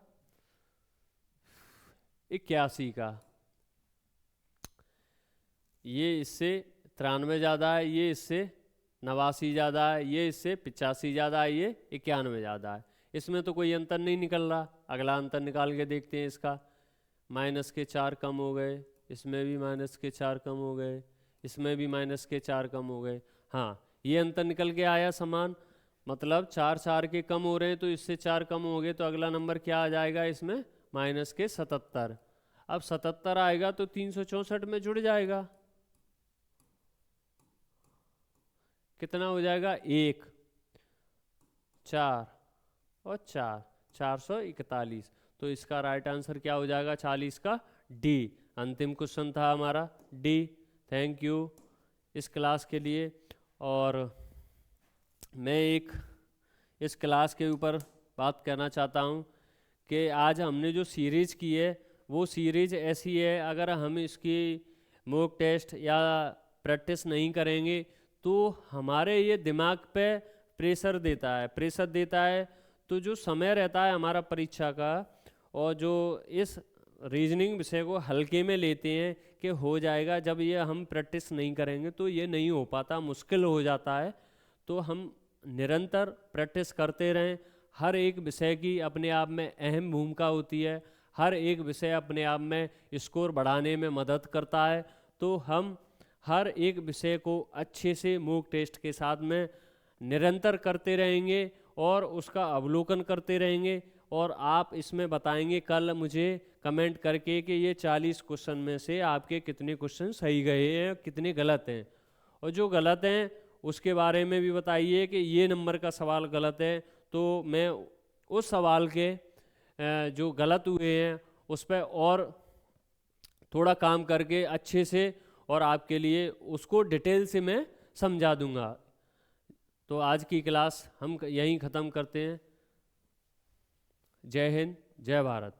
Speaker 1: 81 का। ये इससे 93 ज़्यादा है, ये इससे 89 ज़्यादा है, ये इससे 85 ज़्यादा है, ये 91 ज़्यादा है। इसमें तो कोई अंतर नहीं निकल रहा। अगला अंतर निकाल के देखते हैं इसका। माइनस के 4 कम हो गए, इसमें भी माइनस के 4 कम हो गए, इसमें भी माइनस के 4 कम हो गए। हाँ ये अंतर निकल के आया समान, मतलब 4 4 के कम हो रहे हैं तो इससे 4 कम हो गए, तो अगला नंबर क्या आ जाएगा इसमें माइनस के 77। अब 77 आएगा तो 364 में जुड़ जाएगा। कितना हो जाएगा 1, 4 और 4, 441। तो इसका राइट आंसर क्या हो जाएगा 40 का डी। अंतिम क्वेश्चन था हमारा डी। थैंक यू इस क्लास के लिए। और मैं एक इस क्लास के ऊपर बात करना चाहता हूँ कि आज हमने जो सीरीज की है वो सीरीज ऐसी है, अगर हम इसकी मॉक टेस्ट या प्रैक्टिस नहीं करेंगे तो हमारे ये दिमाग पे प्रेशर देता है। तो जो समय रहता है हमारा परीक्षा का, और जो इस रीजनिंग विषय को हल्के में लेते हैं कि हो जाएगा, जब ये हम प्रैक्टिस नहीं करेंगे तो ये नहीं हो पाता, मुश्किल हो जाता है। तो हम निरंतर प्रैक्टिस करते रहें। हर एक विषय की अपने आप में अहम भूमिका होती है, हर एक विषय अपने आप में स्कोर बढ़ाने में मदद करता है। तो हम हर एक विषय को अच्छे से मॉक टेस्ट के साथ में निरंतर करते रहेंगे और उसका अवलोकन करते रहेंगे, और आप इसमें बताएंगे कल मुझे कमेंट करके कि ये 40 क्वेश्चन में से आपके कितने क्वेश्चन सही गए हैं, कितने गलत हैं, और जो गलत हैं उसके बारे में भी बताइए कि ये नंबर का सवाल गलत है, तो मैं उस सवाल के जो गलत हुए हैं उस पर और थोड़ा काम करके अच्छे से और आपके लिए उसको डिटेल से मैं समझा दूंगा। तो आज की क्लास हम यहीं ख़त्म करते हैं। जय हिंद, जय भारत।